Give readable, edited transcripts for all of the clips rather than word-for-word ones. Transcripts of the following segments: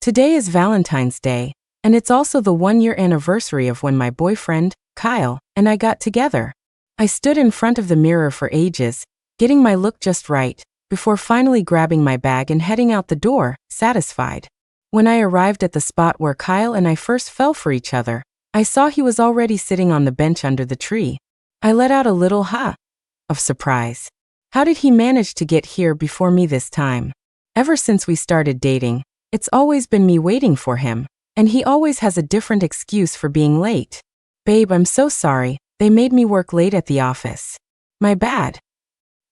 Today is Valentine's Day, and it's also the 1-year anniversary of when my boyfriend, Kyle, and I got together. I stood in front of the mirror for ages, getting my look just right, before finally grabbing my bag and heading out the door, satisfied. When I arrived at the spot where Kyle and I first fell for each other, I saw he was already sitting on the bench under the tree. I let out a little "huh" of surprise. How did he manage to get here before me this time? Ever since we started dating, it's always been me waiting for him, and he always has a different excuse for being late. Babe, I'm so sorry, they made me work late at the office. My bad.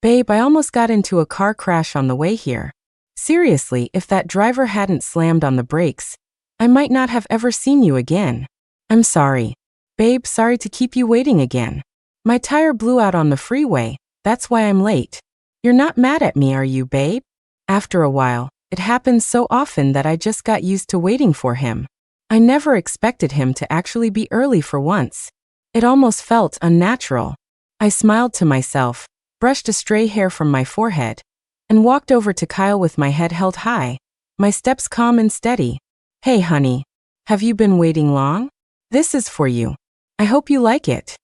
Babe, I almost got into a car crash on the way here. Seriously, if that driver hadn't slammed on the brakes, I might not have ever seen you again. I'm sorry. Babe, sorry to keep you waiting again. My tire blew out on the freeway, that's why I'm late. You're not mad at me, are you, babe? After a while, it happens so often that I just got used to waiting for him. I never expected him to actually be early for once. It almost felt unnatural. I smiled to myself, brushed a stray hair from my forehead, and walked over to Kyle with my head held high, my steps calm and steady. Hey honey, have you been waiting long? This is for you. I hope you like it.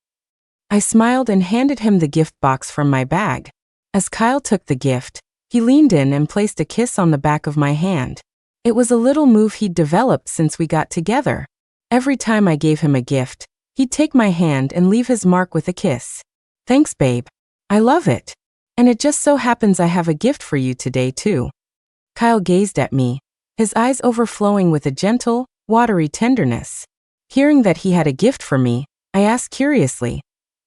I smiled and handed him the gift box from my bag. As Kyle took the gift, he leaned in and placed a kiss on the back of my hand. It was a little move he'd developed since we got together. Every time I gave him a gift, he'd take my hand and leave his mark with a kiss. Thanks, babe. I love it. And it just so happens I have a gift for you today, too. Kyle gazed at me, his eyes overflowing with a gentle, watery tenderness. Hearing that he had a gift for me, I asked curiously,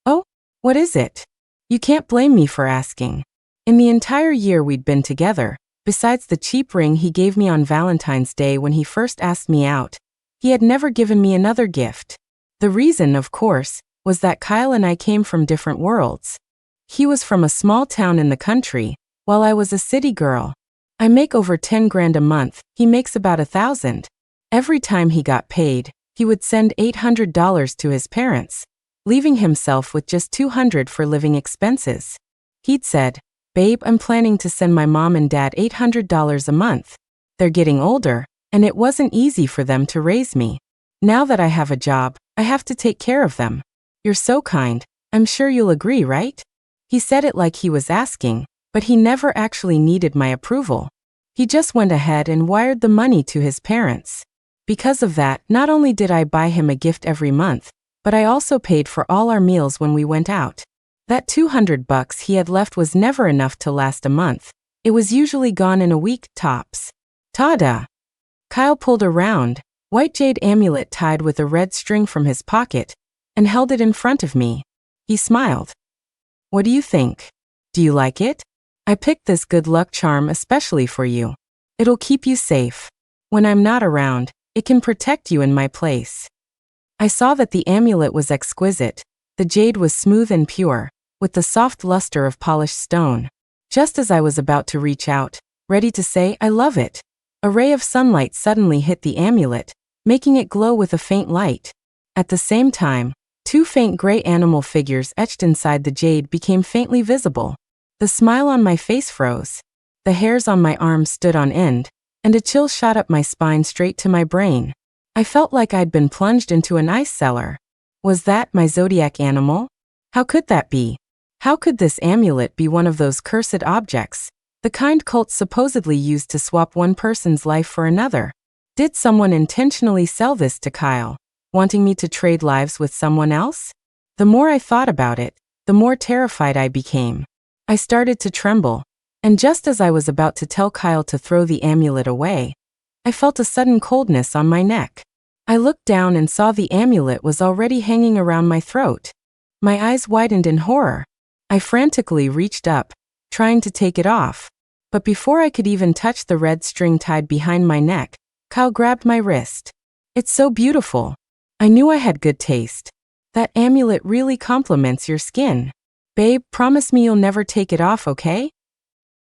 "Oh, what is it?" You can't blame me for asking. In the entire year we'd been together, besides the cheap ring he gave me on Valentine's Day when he first asked me out, he had never given me another gift. The reason, of course, was that Kyle and I came from different worlds. He was from a small town in the country, while I was a city girl. I make over 10 grand a month, he makes about 1,000. Every time he got paid, he would send $800 to his parents, leaving himself with just $200 for living expenses. He'd said, "Babe, I'm planning to send my mom and dad $800 a month. They're getting older, and it wasn't easy for them to raise me. Now that I have a job, I have to take care of them. You're so kind, I'm sure you'll agree, right?" He said it like he was asking, but he never actually needed my approval. He just went ahead and wired the money to his parents. Because of that, not only did I buy him a gift every month, but I also paid for all our meals when we went out. That $200 he had left was never enough to last a month. It was usually gone in a week, tops. Ta-da! Kyle pulled a round, white jade amulet tied with a red string from his pocket, and held it in front of me. He smiled. What do you think? Do you like it? I picked this good luck charm especially for you. It'll keep you safe. When I'm not around, it can protect you in my place. I saw that the amulet was exquisite. The jade was smooth and pure, with the soft luster of polished stone. Just as I was about to reach out, ready to say, "I love it," a ray of sunlight suddenly hit the amulet, making it glow with a faint light. At the same time, 2 faint gray animal figures etched inside the jade became faintly visible. The smile on my face froze. The hairs on my arms stood on end, and a chill shot up my spine straight to my brain. I felt like I'd been plunged into an ice cellar. Was that my zodiac animal? How could that be? How could this amulet be one of those cursed objects, the kind cults supposedly used to swap one person's life for another? Did someone intentionally sell this to Kyle, wanting me to trade lives with someone else? The more I thought about it, the more terrified I became. I started to tremble, and just as I was about to tell Kyle to throw the amulet away, I felt a sudden coldness on my neck. I looked down and saw the amulet was already hanging around my throat. My eyes widened in horror. I frantically reached up, trying to take it off. But before I could even touch the red string tied behind my neck, Kyle grabbed my wrist. "It's so beautiful." I knew I had good taste. "That amulet really complements your skin. Babe, promise me you'll never take it off, okay?"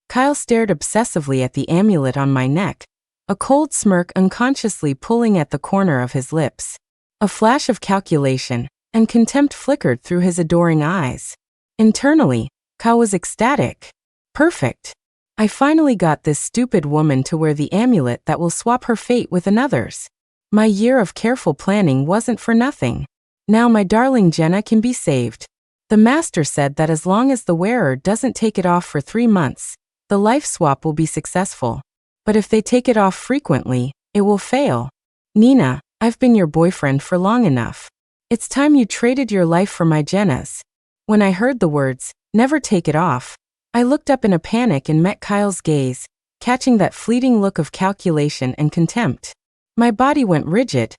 Kyle stared obsessively at the amulet on my neck, a cold smirk unconsciously pulling at the corner of his lips. A flash of calculation and contempt flickered through his adoring eyes. Internally, Kyle was ecstatic. Perfect. I finally got this stupid woman to wear the amulet that will swap her fate with another's. My year of careful planning wasn't for nothing. Now my darling Jenna can be saved. The master said that as long as the wearer doesn't take it off for 3 months, the life swap will be successful. But if they take it off frequently, it will fail. Nina, I've been your boyfriend for long enough. It's time you traded your life for my Jenna's. When I heard the words, never take it off, I looked up in a panic and met Kyle's gaze, catching that fleeting look of calculation and contempt. My body went rigid,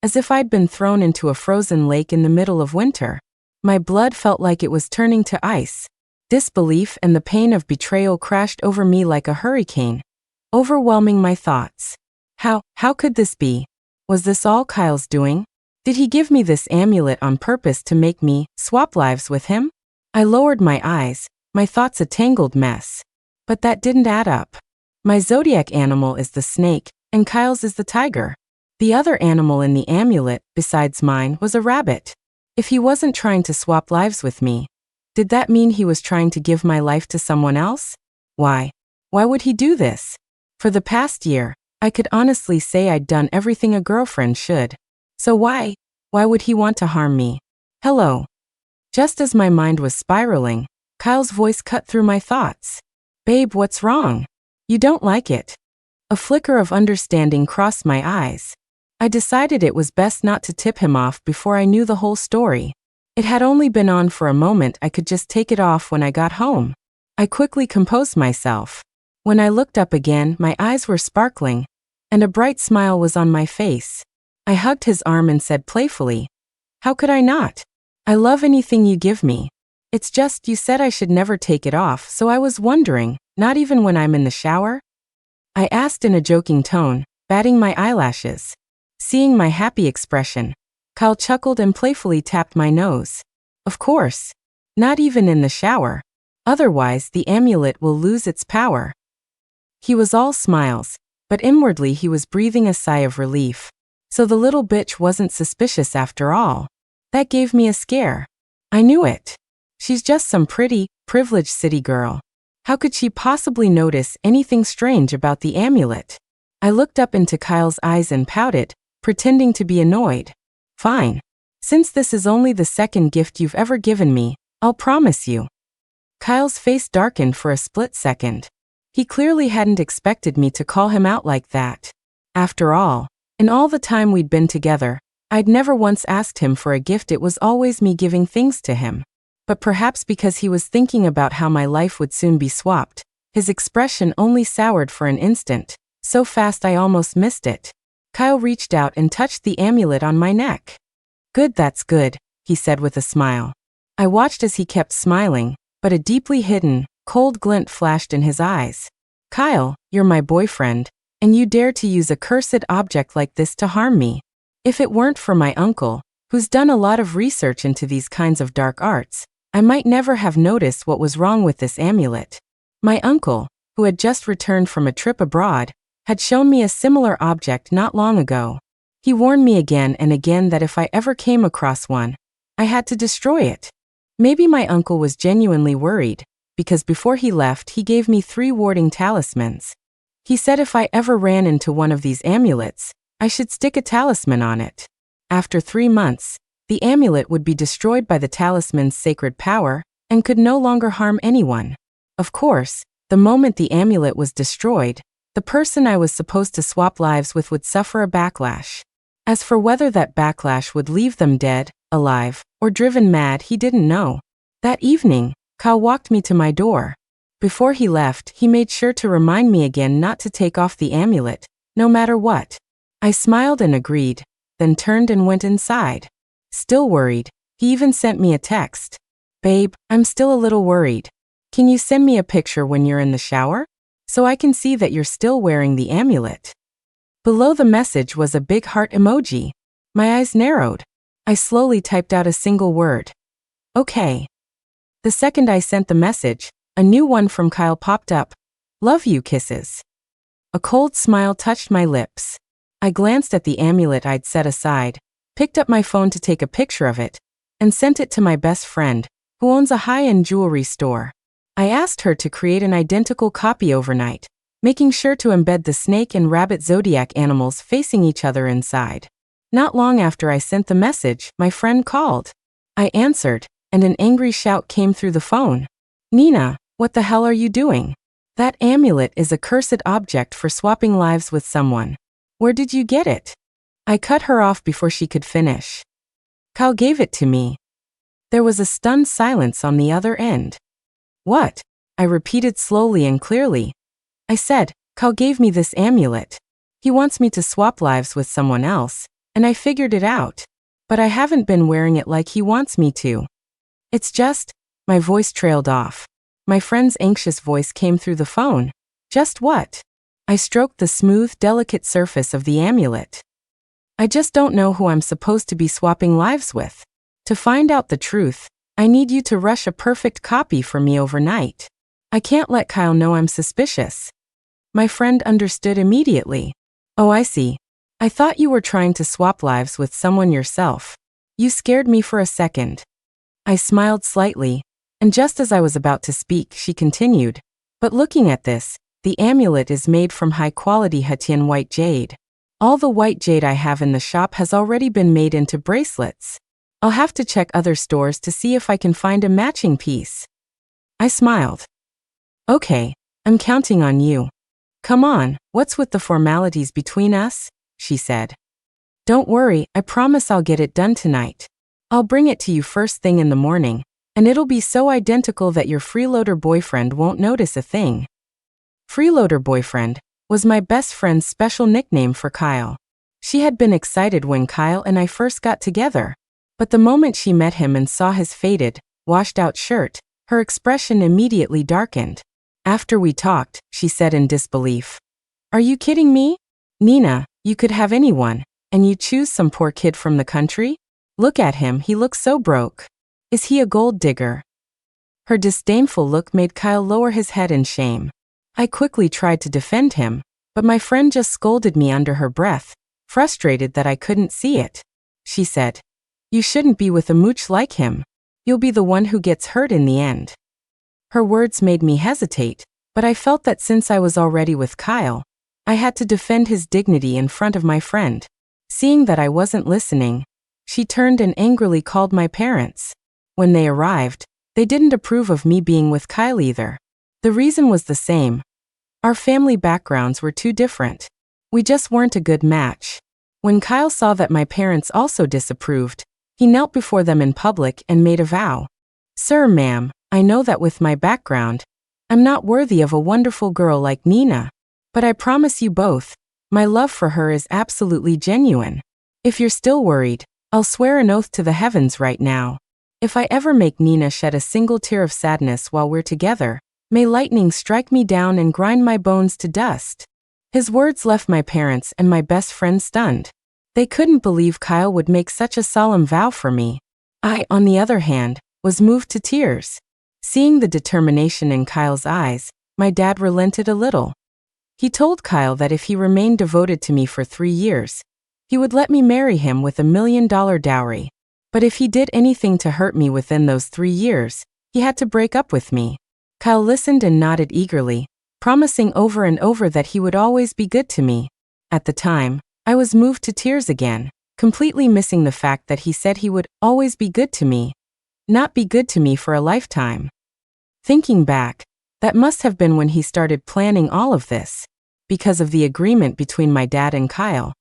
as if I'd been thrown into a frozen lake in the middle of winter. My blood felt like it was turning to ice. Disbelief and the pain of betrayal crashed over me like a hurricane, overwhelming my thoughts. How could this be? Was this all Kyle's doing? Did he give me this amulet on purpose to make me swap lives with him? I lowered my eyes, my thoughts a tangled mess. But that didn't add up. My zodiac animal is the snake, and Kyle's is the tiger. The other animal in the amulet, besides mine, was a rabbit. If he wasn't trying to swap lives with me, did that mean he was trying to give my life to someone else? Why? Why would he do this? For the past year, I could honestly say I'd done everything a girlfriend should. So why would he want to harm me? Hello. Just as my mind was spiraling, Kyle's voice cut through my thoughts. Babe, what's wrong? You don't like it. A flicker of understanding crossed my eyes. I decided it was best not to tip him off before I knew the whole story. It had only been on for a moment. I could just take it off when I got home. I quickly composed myself. When I looked up again, my eyes were sparkling, and a bright smile was on my face. I hugged his arm and said playfully, "How could I not? I love anything you give me. It's just you said I should never take it off, so I was wondering, not even when I'm in the shower?" I asked in a joking tone, batting my eyelashes. Seeing my happy expression, Kyle chuckled and playfully tapped my nose. Of course. Not even in the shower. Otherwise, the amulet will lose its power. He was all smiles, but inwardly he was breathing a sigh of relief. So the little bitch wasn't suspicious after all. That gave me a scare. I knew it. She's just some pretty, privileged city girl. How could she possibly notice anything strange about the amulet? I looked up into Kyle's eyes and pouted, pretending to be annoyed. Fine. Since this is only the second gift you've ever given me, I'll promise you. Kyle's face darkened for a split second. He clearly hadn't expected me to call him out like that. After all, in all the time we'd been together, I'd never once asked him for a gift. It was always me giving things to him. But perhaps because he was thinking about how my life would soon be swapped, his expression only soured for an instant, so fast I almost missed it. Kyle reached out and touched the amulet on my neck. Good, that's good, he said with a smile. I watched as he kept smiling, but a deeply hidden, cold glint flashed in his eyes. Kyle, you're my boyfriend, and you dare to use a cursed object like this to harm me. If it weren't for my uncle, who's done a lot of research into these kinds of dark arts, I might never have noticed what was wrong with this amulet. My uncle, who had just returned from a trip abroad, had shown me a similar object not long ago. He warned me again and again that if I ever came across one, I had to destroy it. Maybe my uncle was genuinely worried, because before he left he gave me 3 warding talismans. He said if I ever ran into one of these amulets, I should stick a talisman on it. After 3 months, the amulet would be destroyed by the talisman's sacred power, and could no longer harm anyone. Of course, the moment the amulet was destroyed, the person I was supposed to swap lives with would suffer a backlash. As for whether that backlash would leave them dead, alive, or driven mad, he didn't know. That evening, Kyle walked me to my door. Before he left, he made sure to remind me again not to take off the amulet, no matter what. I smiled and agreed, then turned and went inside. Still worried, he even sent me a text. Babe, I'm still a little worried. Can you send me a picture when you're in the shower? So I can see that you're still wearing the amulet. Below the message was a big heart emoji. My eyes narrowed. I slowly typed out a single word. Okay. The second I sent the message, a new one from Kyle popped up. Love you, kisses. A cold smile touched my lips. I glanced at the amulet I'd set aside, picked up my phone to take a picture of it, and sent it to my best friend, who owns a high-end jewelry store. I asked her to create an identical copy overnight, making sure to embed the snake and rabbit zodiac animals facing each other inside. Not long after I sent the message, my friend called. I answered, and an angry shout came through the phone. "Nina, what the hell are you doing? That amulet is a cursed object for swapping lives with someone. Where did you get it?" I cut her off before she could finish. "Kyle gave it to me." There was a stunned silence on the other end. "What?" I repeated slowly and clearly. I said, "Kyle gave me this amulet. He wants me to swap lives with someone else, and I figured it out. But I haven't been wearing it like he wants me to. It's just..." My voice trailed off. My friend's anxious voice came through the phone. "Just what?" I stroked the smooth, delicate surface of the amulet. "I just don't know who I'm supposed to be swapping lives with. To find out the truth, I need you to rush a perfect copy for me overnight. I can't let Kyle know I'm suspicious." My friend understood immediately. "Oh, I see. I thought you were trying to swap lives with someone yourself. You scared me for a second." I smiled slightly, and just as I was about to speak, she continued, "But looking at this, the amulet is made from high-quality Hatian white jade. All the white jade I have in the shop has already been made into bracelets. I'll have to check other stores to see if I can find a matching piece." I smiled. "Okay, I'm counting on you. Come on, what's with the formalities between us?" she said. "Don't worry, I promise I'll get it done tonight. I'll bring it to you first thing in the morning, and it'll be so identical that your freeloader boyfriend won't notice a thing." Freeloader boyfriend was my best friend's special nickname for Kyle. She had been excited when Kyle and I first got together, but the moment she met him and saw his faded, washed-out shirt, her expression immediately darkened. After we talked, she said in disbelief, "Are you kidding me? Nina, you could have anyone, and you choose some poor kid from the country? Look at him, he looks so broke. Is he a gold digger?" Her disdainful look made Kyle lower his head in shame. I quickly tried to defend him, but my friend just scolded me under her breath, frustrated that I couldn't see it. She said, "You shouldn't be with a mooch like him. You'll be the one who gets hurt in the end." Her words made me hesitate, but I felt that since I was already with Kyle, I had to defend his dignity in front of my friend. Seeing that I wasn't listening, she turned and angrily called my parents. When they arrived, they didn't approve of me being with Kyle either. The reason was the same. Our family backgrounds were too different. We just weren't a good match. When Kyle saw that my parents also disapproved, he knelt before them in public and made a vow. "Sir, ma'am, I know that with my background, I'm not worthy of a wonderful girl like Nina. But I promise you both, my love for her is absolutely genuine. If you're still worried, I'll swear an oath to the heavens right now. If I ever make Nina shed a single tear of sadness while we're together, may lightning strike me down and grind my bones to dust." His words left my parents and my best friend stunned. They couldn't believe Kyle would make such a solemn vow for me. I, on the other hand, was moved to tears. Seeing the determination in Kyle's eyes, my dad relented a little. He told Kyle that if he remained devoted to me for 3 years, he would let me marry him with $1 million dowry. But if he did anything to hurt me within those 3 years, he had to break up with me. Kyle listened and nodded eagerly, promising over and over that he would always be good to me. At the time, I was moved to tears again, completely missing the fact that he said he would always be good to me, not be good to me for a lifetime. Thinking back, that must have been when he started planning all of this. Because of the agreement between my dad and Kyle,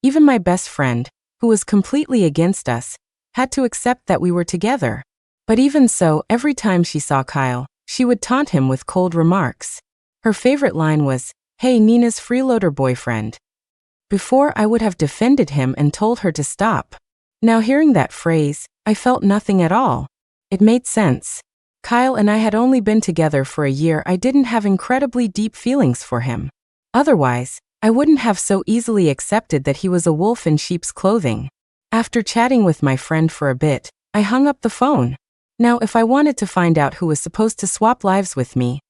even my best friend, who was completely against us, had to accept that we were together. But even so, every time she saw Kyle, she would taunt him with cold remarks. Her favorite line was, "Hey, Nina's freeloader boyfriend." Before, I would have defended him and told her to stop. Now hearing that phrase, I felt nothing at all. It made sense. Kyle and I had only been together for a year. I didn't have incredibly deep feelings for him. Otherwise, I wouldn't have so easily accepted that he was a wolf in sheep's clothing. After chatting with my friend for a bit, I hung up the phone. Now, if I wanted to find out who was supposed to swap lives with me,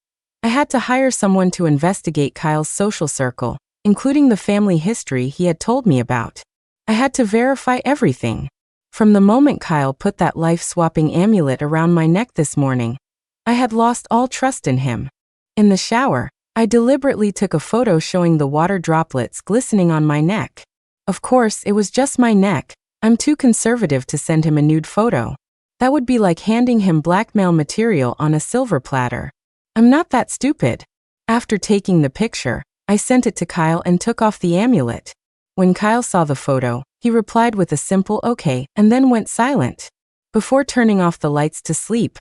I had to hire someone to investigate Kyle's social circle, including the family history he had told me about. I had to verify everything. From the moment Kyle put that life-swapping amulet around my neck this morning, I had lost all trust in him. In the shower, I deliberately took a photo showing the water droplets glistening on my neck. Of course, it was just my neck. I'm too conservative to send him a nude photo. That would be like handing him blackmail material on a silver platter. I'm not that stupid. After taking the picture, I sent it to Kyle and took off the amulet. When Kyle saw the photo, he replied with a simple okay and then went silent. Before turning off the lights to sleep,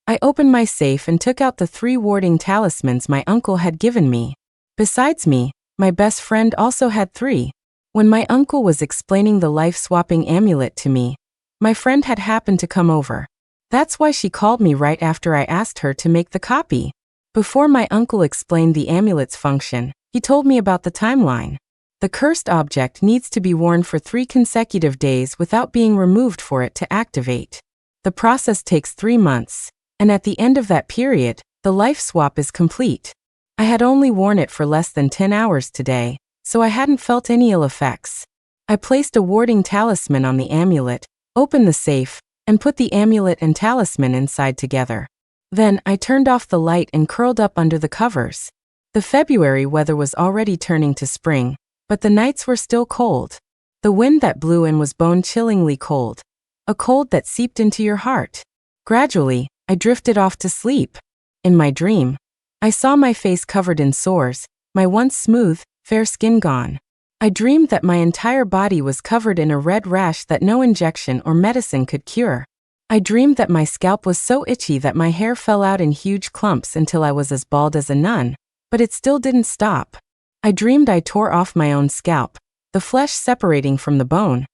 I opened my safe and took out the 3 warding talismans my uncle had given me. Besides me, my best friend also had 3. When my uncle was explaining the life-swapping amulet to me, my friend had happened to come over. That's why she called me right after I asked her to make the copy. Before my uncle explained the amulet's function, he told me about the timeline. The cursed object needs to be worn for 3 consecutive days without being removed for it to activate. The process takes 3 months, and at the end of that period, the life swap is complete. I had only worn it for less than 10 hours today, so I hadn't felt any ill effects. I placed a warding talisman on the amulet, opened the safe, and put the amulet and talisman inside together. Then I turned off the light and curled up under the covers. The February weather was already turning to spring, but the nights were still cold. The wind that blew in was bone-chillingly cold, a cold that seeped into your heart. Gradually, I drifted off to sleep. In my dream, I saw my face covered in sores, my once smooth, fair skin gone. I dreamed that my entire body was covered in a red rash that no injection or medicine could cure. I dreamed that my scalp was so itchy that my hair fell out in huge clumps until I was as bald as a nun, but it still didn't stop. I dreamed I tore off my own scalp, the flesh separating from the bone,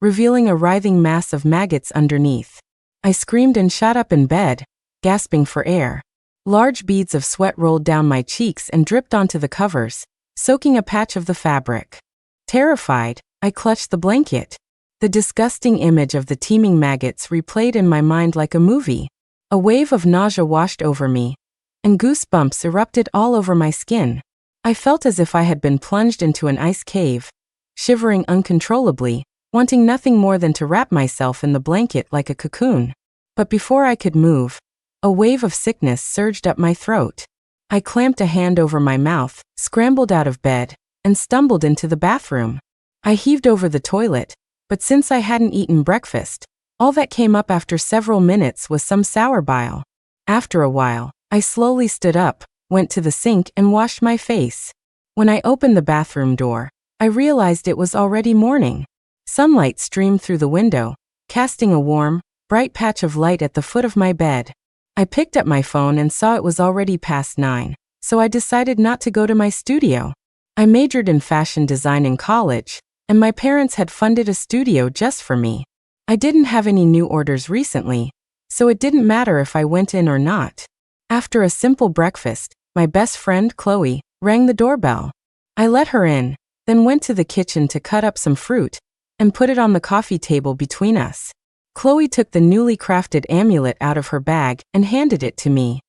revealing a writhing mass of maggots underneath. I screamed and shot up in bed, gasping for air. Large beads of sweat rolled down my cheeks and dripped onto the covers, soaking a patch of the fabric. Terrified, I clutched the blanket. The disgusting image of the teeming maggots replayed in my mind like a movie. A wave of nausea washed over me, and goosebumps erupted all over my skin. I felt as if I had been plunged into an ice cave, shivering uncontrollably, wanting nothing more than to wrap myself in the blanket like a cocoon. But before I could move, a wave of sickness surged up my throat. I clamped a hand over my mouth, scrambled out of bed, and stumbled into the bathroom. I heaved over the toilet, but since I hadn't eaten breakfast, all that came up after several minutes was some sour bile. After a while, I slowly stood up, went to the sink and washed my face. When I opened the bathroom door, I realized it was already morning. Sunlight streamed through the window, casting a warm, bright patch of light at the foot of my bed. I picked up my phone and saw it was already past 9, so I decided not to go to my studio. I majored in fashion design in college, and my parents had funded a studio just for me. I didn't have any new orders recently, so it didn't matter if I went in or not. After a simple breakfast, my best friend, Chloe, rang the doorbell. I let her in, then went to the kitchen to cut up some fruit and put it on the coffee table between us. Chloe took the newly crafted amulet out of her bag and handed it to me.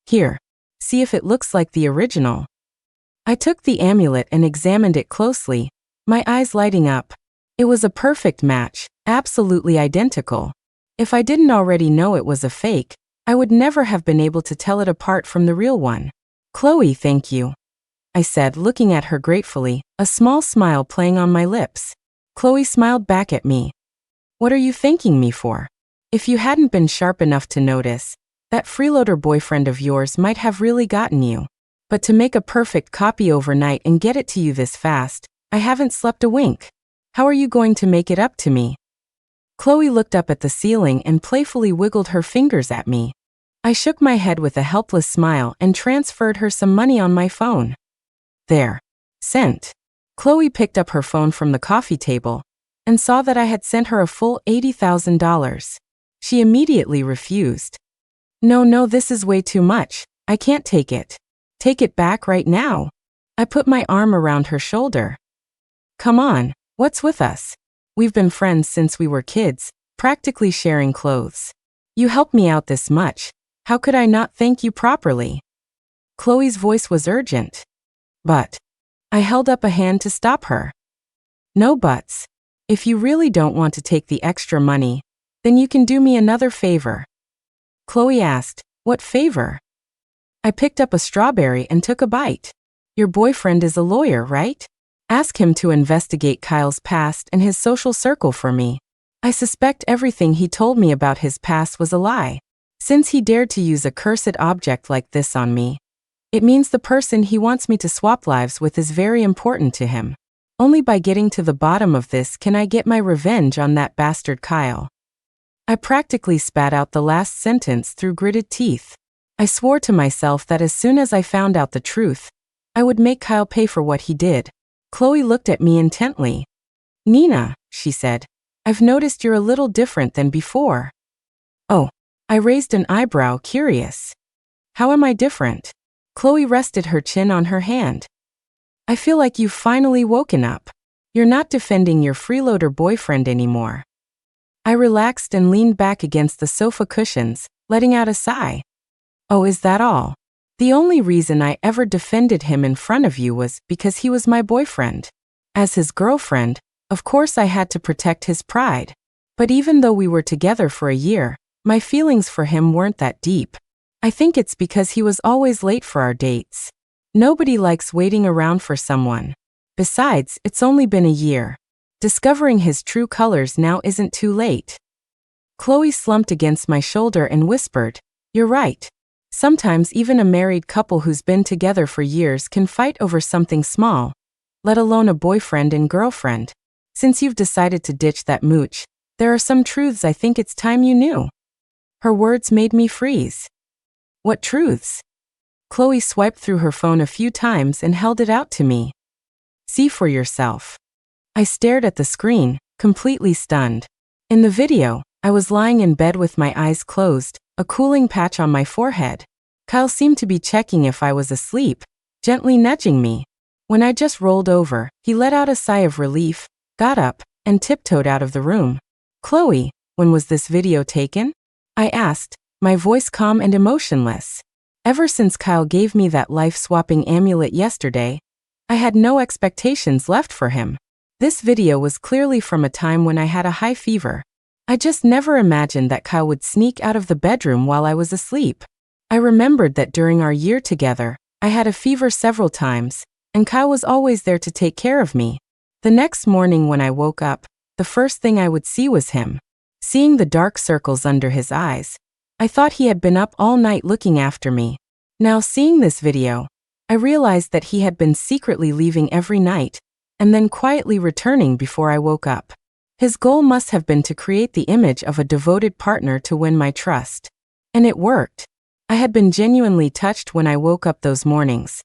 Here, see if it looks like the original. I took the amulet and examined it closely, my eyes lighting up. It was a perfect match, absolutely identical. If I didn't already know it was a fake, I would never have been able to tell it apart from the real one. Chloe, thank you, I said, looking at her gratefully, a small smile playing on my lips. Chloe smiled back at me. What are you thanking me for? If you hadn't been sharp enough to notice, that freeloader boyfriend of yours might have really gotten you. But to make a perfect copy overnight and get it to you this fast, I haven't slept a wink. How are you going to make it up to me? Chloe looked up at the ceiling and playfully wiggled her fingers at me. I shook my head with a helpless smile and transferred her some money on my phone. There. Sent. Chloe picked up her phone from the coffee table and saw that I had sent her a full $80,000. She immediately refused. No, this is way too much. I can't take it. Take it back right now. I put my arm around her shoulder. Come on, what's with us? We've been friends since we were kids, practically sharing clothes. You helped me out this much. How could I not thank you properly? Chloe's voice was urgent. But I held up a hand to stop her. No buts. If you really don't want to take the extra money, then you can do me another favor. Chloe asked, What favor? I picked up a strawberry and took a bite. Your boyfriend is a lawyer, right? Ask him to investigate Kyle's past and his social circle for me. I suspect everything he told me about his past was a lie. Since he dared to use a cursed object like this on me, it means the person he wants me to swap lives with is very important to him. Only by getting to the bottom of this can I get my revenge on that bastard Kyle. I practically spat out the last sentence through gritted teeth. I swore to myself that as soon as I found out the truth, I would make Kyle pay for what he did. Chloe looked at me intently. Nina, she said, I've noticed you're a little different than before. Oh, I raised an eyebrow, curious. How am I different? Chloe rested her chin on her hand. I feel like you've finally woken up. You're not defending your freeloader boyfriend anymore. I relaxed and leaned back against the sofa cushions, letting out a sigh. Oh, is that all? The only reason I ever defended him in front of you was because he was my boyfriend. As his girlfriend, of course I had to protect his pride. But even though we were together for a year, my feelings for him weren't that deep. I think it's because he was always late for our dates. Nobody likes waiting around for someone. Besides, it's only been a year. Discovering his true colors now isn't too late. Chloe slumped against my shoulder and whispered, You're right. Sometimes even a married couple who's been together for years can fight over something small, let alone a boyfriend and girlfriend. Since you've decided to ditch that mooch, there are some truths I think it's time you knew. Her words made me freeze. What truths? Chloe swiped through her phone a few times and held it out to me. See for yourself. I stared at the screen, completely stunned. In the video, I was lying in bed with my eyes closed, a cooling patch on my forehead. Kyle seemed to be checking if I was asleep, gently nudging me. When I just rolled over, he let out a sigh of relief, got up, and tiptoed out of the room. Chloe, when was this video taken? I asked, my voice calm and emotionless. Ever since Kyle gave me that life-swapping amulet yesterday, I had no expectations left for him. This video was clearly from a time when I had a high fever. I just never imagined that Kyle would sneak out of the bedroom while I was asleep. I remembered that during our year together, I had a fever several times, and Kyle was always there to take care of me. The next morning when I woke up, the first thing I would see was him. Seeing the dark circles under his eyes, I thought he had been up all night looking after me. Now seeing this video, I realized that he had been secretly leaving every night, and then quietly returning before I woke up. His goal must have been to create the image of a devoted partner to win my trust. And it worked. I had been genuinely touched when I woke up those mornings,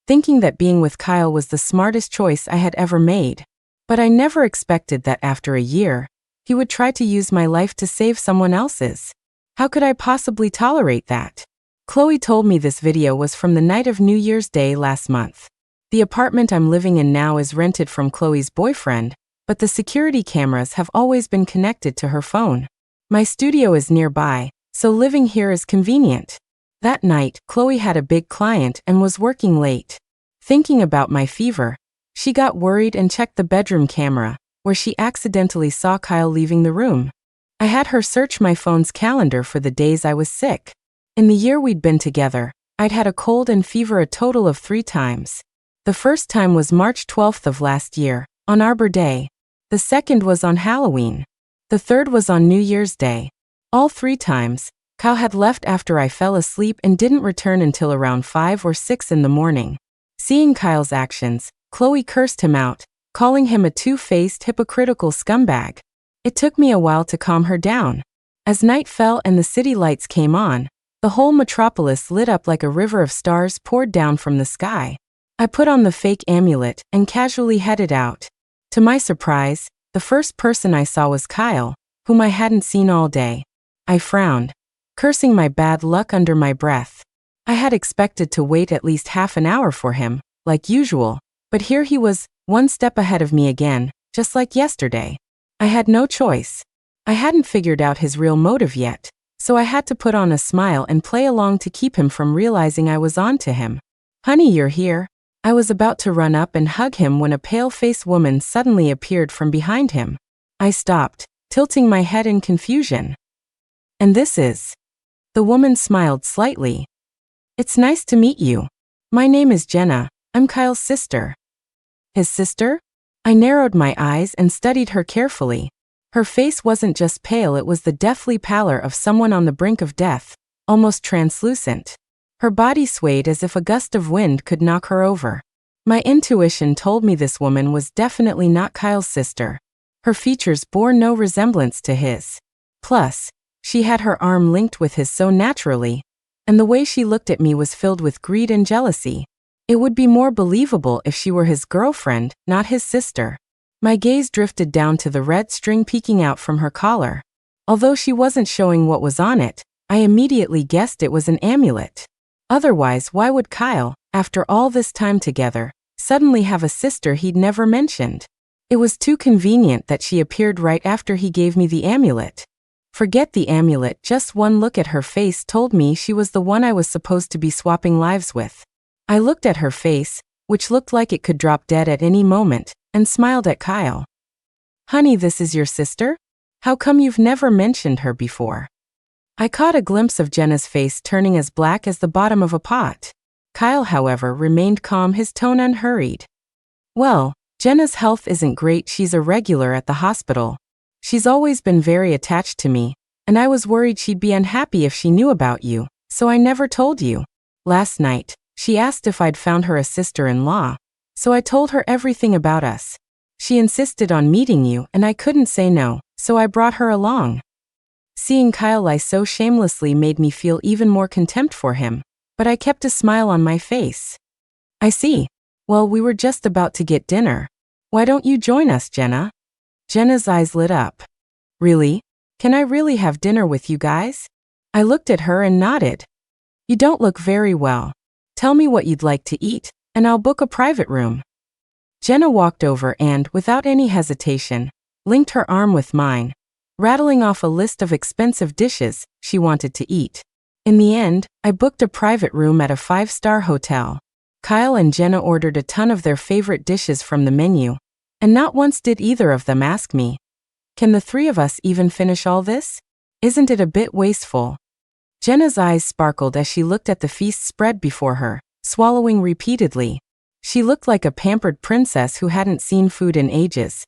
thinking that being with Kyle was the smartest choice I had ever made. But I never expected that after a year, he would try to use my life to save someone else's. How could I possibly tolerate that? Chloe told me this video was from the night of New Year's Day last month. The apartment I'm living in now is rented from Chloe's boyfriend, but the security cameras have always been connected to her phone. My studio is nearby, so living here is convenient. That night, Chloe had a big client and was working late. Thinking about my fever, she got worried and checked the bedroom camera, where she accidentally saw Kyle leaving the room. I had her search my phone's calendar for the days I was sick. In the year we'd been together, I'd had a cold and fever a total of 3 times. The first time was March 12th of last year, on Arbor Day. The second was on Halloween. The third was on New Year's Day. All 3 times, Kyle had left after I fell asleep and didn't return until around 5 or 6 in the morning. Seeing Kyle's actions, Chloe cursed him out, calling him a two-faced, hypocritical scumbag. It took me a while to calm her down. As night fell and the city lights came on, the whole metropolis lit up like a river of stars poured down from the sky. I put on the fake amulet and casually headed out. To my surprise, the first person I saw was Kyle, whom I hadn't seen all day. I frowned, cursing my bad luck under my breath. I had expected to wait at least half an hour for him, like usual, but here he was, one step ahead of me again, just like yesterday. I had no choice. I hadn't figured out his real motive yet, so I had to put on a smile and play along to keep him from realizing I was on to him. Honey, you're here. I was about to run up and hug him when a pale-faced woman suddenly appeared from behind him. I stopped, tilting my head in confusion. And this is... The woman smiled slightly. It's nice to meet you. My name is Jenna. I'm Kyle's sister. His sister? I narrowed my eyes and studied her carefully. Her face wasn't just pale, it was the deathly pallor of someone on the brink of death, almost translucent. Her body swayed as if a gust of wind could knock her over. My intuition told me this woman was definitely not Kyle's sister. Her features bore no resemblance to his. Plus, she had her arm linked with his so naturally, and the way she looked at me was filled with greed and jealousy. It would be more believable if she were his girlfriend, not his sister. My gaze drifted down to the red string peeking out from her collar. Although she wasn't showing what was on it, I immediately guessed it was an amulet. Otherwise, why would Kyle, after all this time together, suddenly have a sister he'd never mentioned? It was too convenient that she appeared right after he gave me the amulet. Forget the amulet, just one look at her face told me she was the one I was supposed to be swapping lives with. I looked at her face, which looked like it could drop dead at any moment, and smiled at Kyle. Honey, this is your sister? How come you've never mentioned her before? I caught a glimpse of Jenna's face turning as black as the bottom of a pot. Kyle, however, remained calm, his tone unhurried. Well, Jenna's health isn't great, she's a regular at the hospital. She's always been very attached to me, and I was worried she'd be unhappy if she knew about you, so I never told you. Last night, she asked if I'd found her a sister-in-law, so I told her everything about us. She insisted on meeting you, and I couldn't say no, so I brought her along. Seeing Kyle lie so shamelessly made me feel even more contempt for him, but I kept a smile on my face. I see. Well, we were just about to get dinner. Why don't you join us, Jenna? Jenna's eyes lit up. Really? Can I really have dinner with you guys? I looked at her and nodded. You don't look very well. Tell me what you'd like to eat, and I'll book a private room. Jenna walked over and, without any hesitation, linked her arm with mine, rattling off a list of expensive dishes she wanted to eat. In the end, I booked a private room at a 5-star hotel. Kyle and Jenna ordered a ton of their favorite dishes from the menu, and not once did either of them ask me, can the three of us even finish all this? Isn't it a bit wasteful? Jenna's eyes sparkled as she looked at the feast spread before her, swallowing repeatedly. She looked like a pampered princess who hadn't seen food in ages.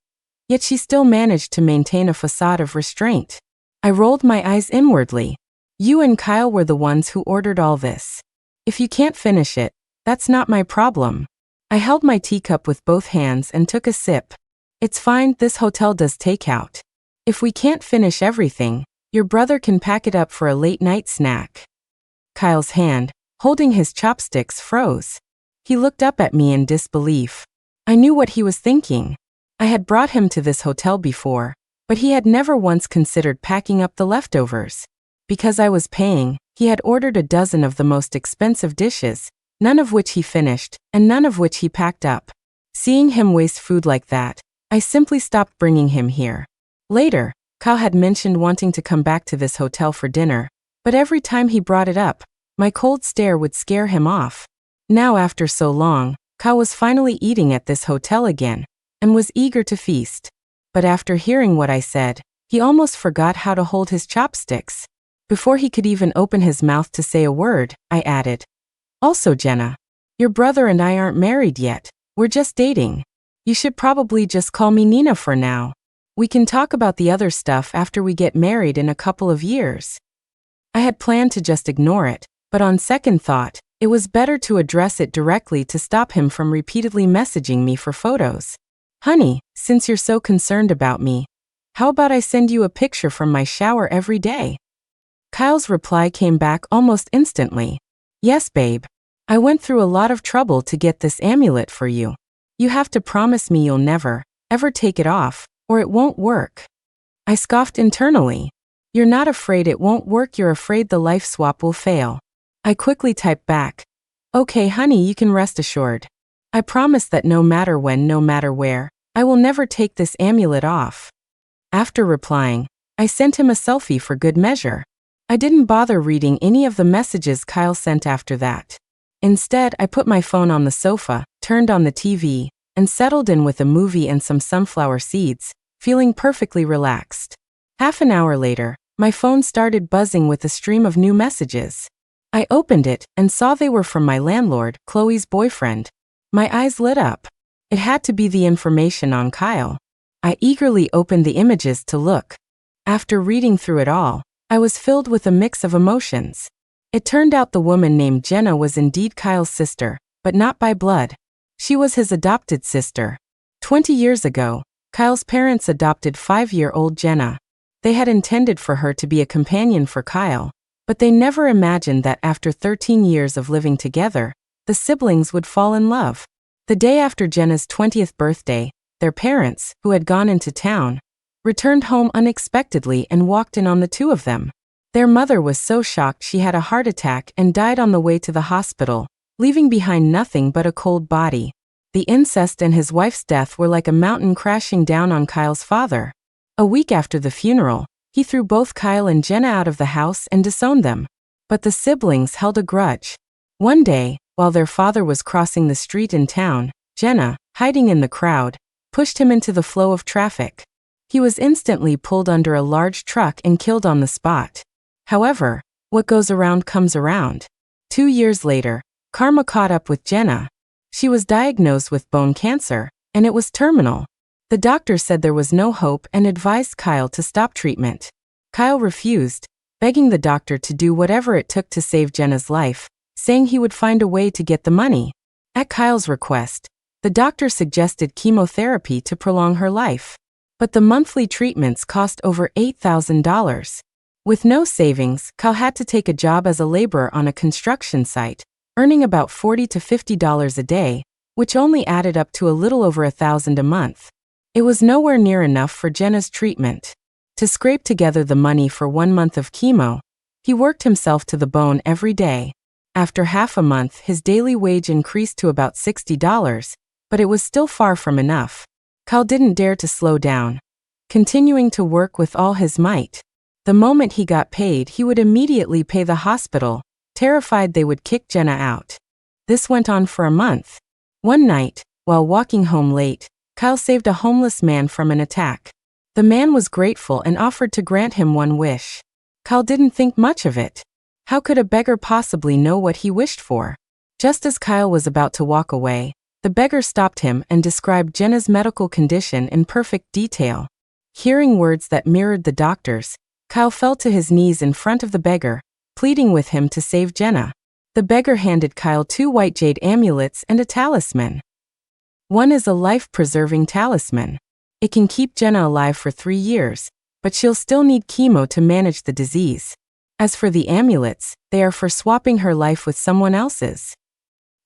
Yet she still managed to maintain a facade of restraint. I rolled my eyes inwardly. You and Kyle were the ones who ordered all this. If you can't finish it, that's not my problem. I held my teacup with both hands and took a sip. It's fine, this hotel does takeout. If we can't finish everything, your brother can pack it up for a late-night snack. Kyle's hand, holding his chopsticks, froze. He looked up at me in disbelief. I knew what he was thinking. I had brought him to this hotel before, but he had never once considered packing up the leftovers. Because I was paying, he had ordered a dozen of the most expensive dishes, none of which he finished, and none of which he packed up. Seeing him waste food like that, I simply stopped bringing him here. Later, Kyle had mentioned wanting to come back to this hotel for dinner, but every time he brought it up, my cold stare would scare him off. Now, after so long, Kyle was finally eating at this hotel again, and was eager to feast. But after hearing what I said, he almost forgot how to hold his chopsticks. Before he could even open his mouth to say a word, I added, Also, Jenna, your brother and I aren't married yet, we're just dating. You should probably just call me Nina for now. We can talk about the other stuff after we get married in a couple of years. I had planned to just ignore it, but on second thought, it was better to address it directly to stop him from repeatedly messaging me for photos. Honey, since you're so concerned about me, how about I send you a picture from my shower every day? Kyle's reply came back almost instantly. Yes, babe. I went through a lot of trouble to get this amulet for you. You have to promise me you'll never, ever take it off, or it won't work. I scoffed internally. You're not afraid it won't work, you're afraid the life swap will fail. I quickly typed back. Okay, honey, you can rest assured. I promise that no matter when, no matter where, I will never take this amulet off. After replying, I sent him a selfie for good measure. I didn't bother reading any of the messages Kyle sent after that. Instead, I put my phone on the sofa, turned on the TV, and settled in with a movie and some sunflower seeds, feeling perfectly relaxed. Half an hour later, My phone started buzzing with a stream of new messages. I opened it and saw they were from my landlord, Chloe's boyfriend. My eyes lit up. It had to be the information on Kyle. I eagerly opened the images to look. After reading through it all, I was filled with a mix of emotions. It turned out the woman named Jenna was indeed Kyle's sister, but not by blood. She was his adopted sister. 20 years ago, Kyle's parents adopted 5-year-old Jenna. They had intended for her to be a companion for Kyle, but they never imagined that after 13 years of living together, the siblings would fall in love. The day after Jenna's 20th birthday, their parents, who had gone into town, returned home unexpectedly and walked in on the two of them. Their mother was so shocked she had a heart attack and died on the way to the hospital, leaving behind nothing but a cold body. The incest and his wife's death were like a mountain crashing down on Kyle's father. A week after the funeral, he threw both Kyle and Jenna out of the house and disowned them. But the siblings held a grudge. One day, while their father was crossing the street in town, Jenna, hiding in the crowd, pushed him into the flow of traffic. He was instantly pulled under a large truck and killed on the spot. However, what goes around comes around. 2 years later, karma caught up with Jenna. She was diagnosed with bone cancer, and it was terminal. The doctor said there was no hope and advised Kyle to stop treatment. Kyle refused, begging the doctor to do whatever it took to save Jenna's life, saying he would find a way to get the money. At Kyle's request, the doctor suggested chemotherapy to prolong her life. But the monthly treatments cost over $8,000. With no savings, Kyle had to take a job as a laborer on a construction site, earning about $40 to $50 a day, which only added up to a little over $1,000 a month. It was nowhere near enough for Jenna's treatment. To scrape together the money for 1 month of chemo, he worked himself to the bone every day. After half a month, his daily wage increased to about $60, but it was still far from enough. Kyle didn't dare to slow down, continuing to work with all his might. The moment he got paid, he would immediately pay the hospital, terrified they would kick Jenna out. This went on for a month. One night, while walking home late, Kyle saved a homeless man from an attack. The man was grateful and offered to grant him one wish. Kyle didn't think much of it. How could a beggar possibly know what he wished for? Just as Kyle was about to walk away, the beggar stopped him and described Jenna's medical condition in perfect detail. Hearing words that mirrored the doctor's, Kyle fell to his knees in front of the beggar, pleading with him to save Jenna. The beggar handed Kyle 2 white jade amulets and a talisman. One is a life-preserving talisman. It can keep Jenna alive for 3 years, but she'll still need chemo to manage the disease. As for the amulets, they are for swapping her life with someone else's.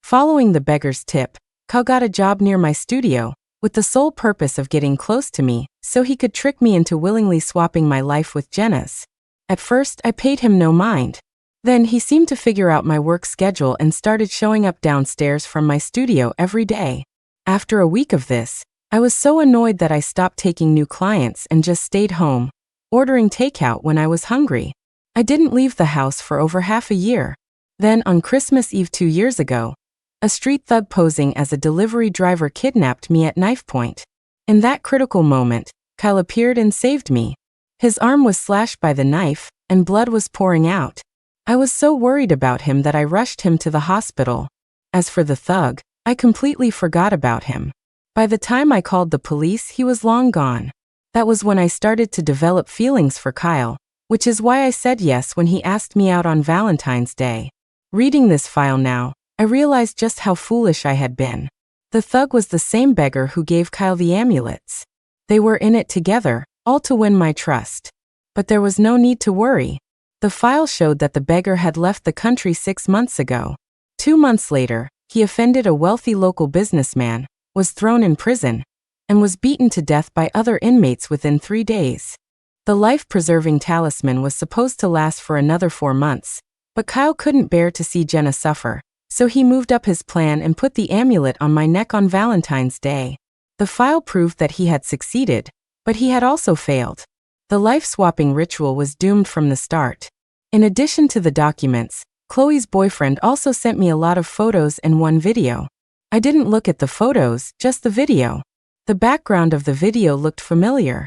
Following the beggar's tip, Kyle got a job near my studio, with the sole purpose of getting close to me, so he could trick me into willingly swapping my life with Jenna's. At first, I paid him no mind. Then he seemed to figure out my work schedule and started showing up downstairs from my studio every day. After a week of this, I was so annoyed that I stopped taking new clients and just stayed home, ordering takeout when I was hungry. I didn't leave the house for over half a year. Then, on Christmas Eve 2 years ago, a street thug posing as a delivery driver kidnapped me at knife point. In that critical moment, Kyle appeared and saved me. His arm was slashed by the knife, and blood was pouring out. I was so worried about him that I rushed him to the hospital. As for the thug, I completely forgot about him. By the time I called the police, he was long gone. That was when I started to develop feelings for Kyle, which is why I said yes when he asked me out on Valentine's Day. Reading this file now, I realized just how foolish I had been. The thug was the same beggar who gave Kyle the amulets. They were in it together, all to win my trust. But there was no need to worry. The file showed that the beggar had left the country 6 months ago. 2 months later, he offended a wealthy local businessman, was thrown in prison, and was beaten to death by other inmates within 3 days. The life-preserving talisman was supposed to last for another 4 months, but Kyle couldn't bear to see Jenna suffer, so he moved up his plan and put the amulet on my neck on Valentine's Day. The file proved that he had succeeded, but he had also failed. The life-swapping ritual was doomed from the start. In addition to the documents, Chloe's boyfriend also sent me a lot of photos and one video. I didn't look at the photos, just the video. The background of the video looked familiar.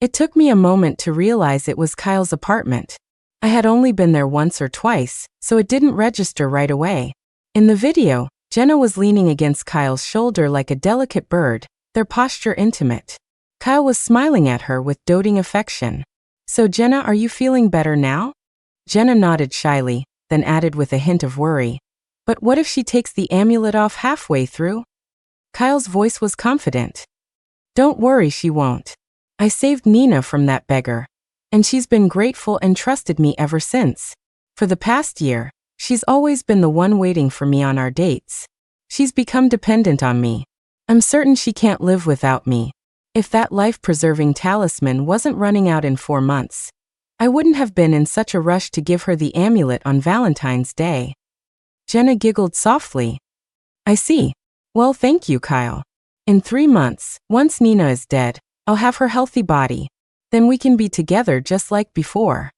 It took me a moment to realize it was Kyle's apartment. I had only been there once or twice, so it didn't register right away. In the video, Jenna was leaning against Kyle's shoulder like a delicate bird, their posture intimate. Kyle was smiling at her with doting affection. "So Jenna, are you feeling better now?" Jenna nodded shyly, then added with a hint of worry, "But what if she takes the amulet off halfway through?" Kyle's voice was confident. "Don't worry, she won't. I saved Nina from that beggar, and she's been grateful and trusted me ever since. For the past year, she's always been the one waiting for me on our dates. She's become dependent on me. I'm certain she can't live without me. If that life-preserving talisman wasn't running out in 4 months, I wouldn't have been in such a rush to give her the amulet on Valentine's Day." Jenna giggled softly. "I see. Well, thank you, Kyle. In 3 months, once Nina is dead, I'll have her healthy body. Then we can be together just like before."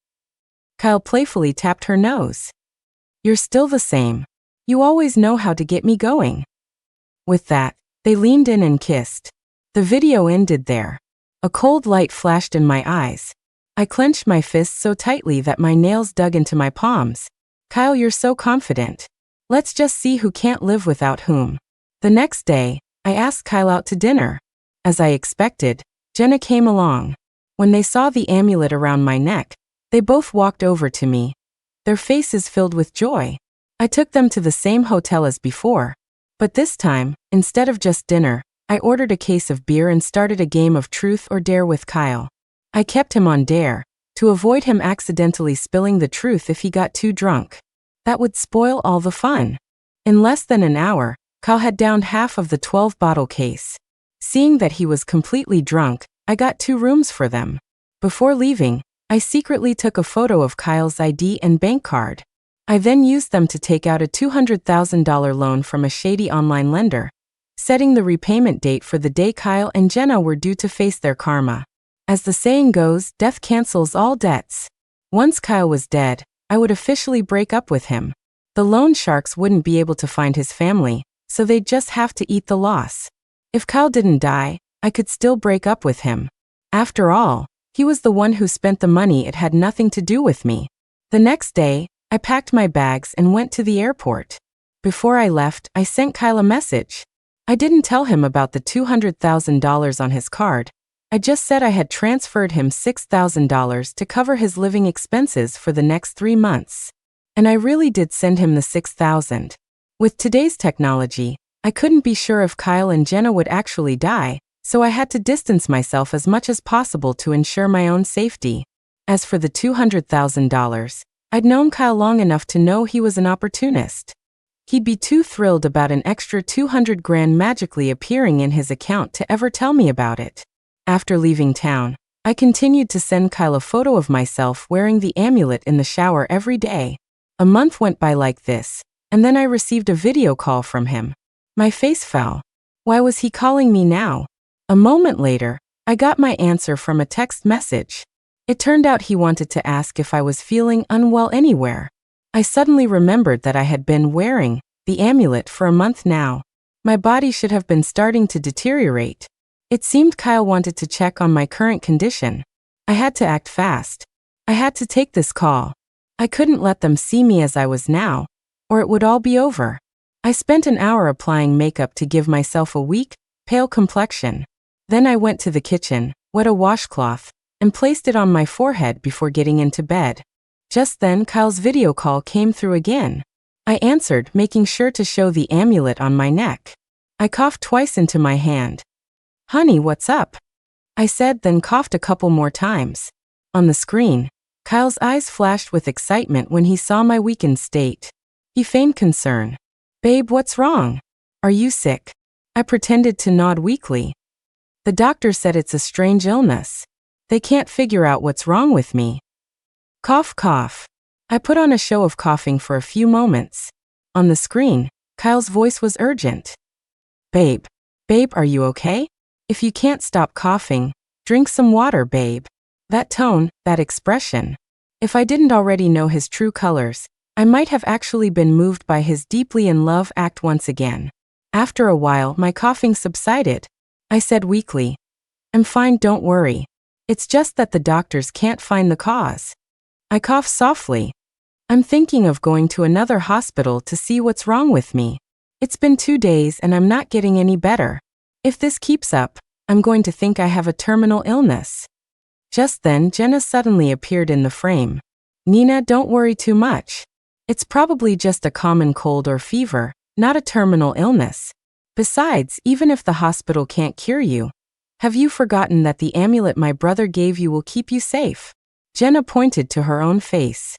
Kyle playfully tapped her nose. "You're still the same. You always know how to get me going." With that, they leaned in and kissed. The video ended there. A cold light flashed in my eyes. I clenched my fists so tightly that my nails dug into my palms. "Kyle, you're so confident. Let's just see who can't live without whom." The next day, I asked Kyle out to dinner. As I expected, Jenna came along. When they saw the amulet around my neck, they both walked over to me, their faces filled with joy. I took them to the same hotel as before, but this time, instead of just dinner, I ordered a case of beer and started a game of truth or dare with Kyle. I kept him on dare, to avoid him accidentally spilling the truth if he got too drunk. That would spoil all the fun. In less than an hour, Kyle had downed half of the 12-bottle case. Seeing that he was completely drunk, I got 2 rooms for them. Before leaving, I secretly took a photo of Kyle's ID and bank card. I then used them to take out a $200,000 loan from a shady online lender, setting the repayment date for the day Kyle and Jenna were due to face their karma. As the saying goes, death cancels all debts. Once Kyle was dead, I would officially break up with him. The loan sharks wouldn't be able to find his family, so they'd just have to eat the loss. If Kyle didn't die, I could still break up with him. After all, he was the one who spent the money. It had nothing to do with me. The next day, I packed my bags and went to the airport. Before I left, I sent Kyle a message. I didn't tell him about the $200,000 on his card. I just said I had transferred him $6,000 to cover his living expenses for the next 3 months. And I really did send him the $6,000. With today's technology, I couldn't be sure if Kyle and Jenna would actually die, so I had to distance myself as much as possible to ensure my own safety. As for the $200,000, I'd known Kyle long enough to know he was an opportunist. He'd be too thrilled about an extra $200,000 magically appearing in his account to ever tell me about it. After leaving town, I continued to send Kyle a photo of myself wearing the amulet in the shower every day. A month went by like this, and then I received a video call from him. My face fell. Why was he calling me now? A moment later, I got my answer from a text message. It turned out he wanted to ask if I was feeling unwell anywhere. I suddenly remembered that I had been wearing the amulet for a month now. My body should have been starting to deteriorate. It seemed Kyle wanted to check on my current condition. I had to act fast. I had to take this call. I couldn't let them see me as I was now, or it would all be over. I spent an hour applying makeup to give myself a weak, pale complexion. Then I went to the kitchen, wet a washcloth, and placed it on my forehead before getting into bed. Just then Kyle's video call came through again. I answered, making sure to show the amulet on my neck. I coughed twice into my hand. "Honey, what's up?" I said, then coughed a couple more times. On the screen, Kyle's eyes flashed with excitement when he saw my weakened state. He feigned concern. "Babe, what's wrong? Are you sick?" I pretended to nod weakly. "The doctor said it's a strange illness. They can't figure out what's wrong with me." Cough, cough. I put on a show of coughing for a few moments. On the screen, Kyle's voice was urgent. "Babe, are you okay? If you can't stop coughing, drink some water, babe." That tone, that expression. If I didn't already know his true colors, I might have actually been moved by his deeply in love act once again. After a while, my coughing subsided. I said weakly, "I'm fine, don't worry." It's just that the doctors can't find the cause. I cough softly. I'm thinking of going to another hospital to see what's wrong with me. It's been 2 days and I'm not getting any better. If this keeps up, I'm going to think I have a terminal illness. Just then, Jenna suddenly appeared in the frame. Nina, don't worry too much. It's probably just a common cold or fever, not a terminal illness. Besides, even if the hospital can't cure you, have you forgotten that the amulet my brother gave you will keep you safe? Jenna pointed to her own face.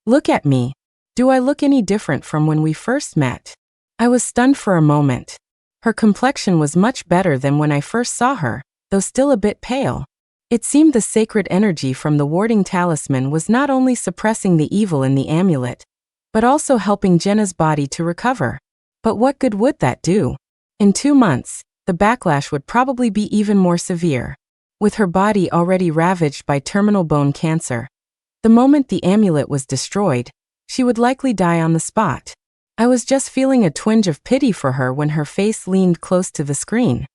Look at me. Do I look any different from when we first met? I was stunned for a moment. Her complexion was much better than when I first saw her, though still a bit pale. It seemed the sacred energy from the warding talisman was not only suppressing the evil in the amulet, but also helping Jenna's body to recover. But what good would that do? In 2 months, the backlash would probably be even more severe. With her body already ravaged by terminal bone cancer, the moment the amulet was destroyed, she would likely die on the spot. I was just feeling a twinge of pity for her when her face leaned close to the screen.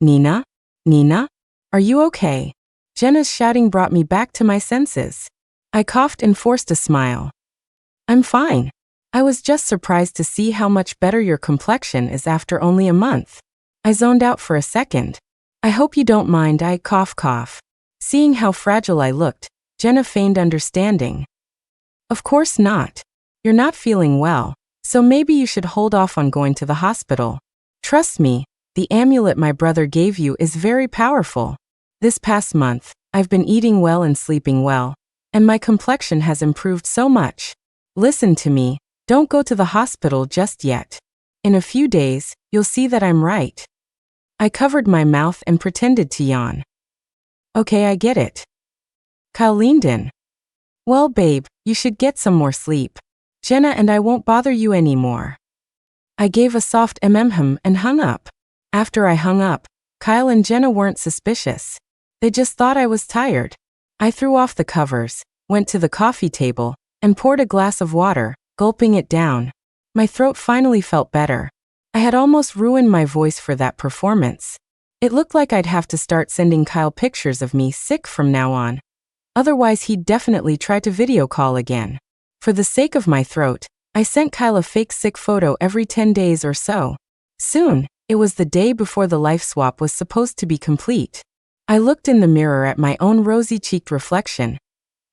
Nina? Nina? Are you okay? Jenna's shouting brought me back to my senses. I coughed and forced a smile. I'm fine. I was just surprised to see how much better your complexion is after only a month. I zoned out for a second. I hope you don't mind, I cough. Seeing how fragile I looked, Jenna feigned understanding. Of course not. You're not feeling well, so maybe you should hold off on going to the hospital. Trust me, the amulet my brother gave you is very powerful. This past month, I've been eating well and sleeping well, and my complexion has improved so much. Listen to me, don't go to the hospital just yet. In a few days, you'll see that I'm right. I covered my mouth and pretended to yawn. Okay, I get it. Kyle leaned in. Well, babe, you should get some more sleep. Jenna and I won't bother you anymore. I gave a soft mm and hung up. After I hung up, Kyle and Jenna weren't suspicious. They just thought I was tired. I threw off the covers, went to the coffee table, and poured a glass of water, gulping it down. My throat finally felt better. I had almost ruined my voice for that performance. It looked like I'd have to start sending Kyle pictures of me sick from now on. Otherwise, he'd definitely try to video call again. For the sake of my throat, I sent Kyle a fake sick photo every 10 days or so. Soon, it was the day before the life swap was supposed to be complete. I looked in the mirror at my own rosy-cheeked reflection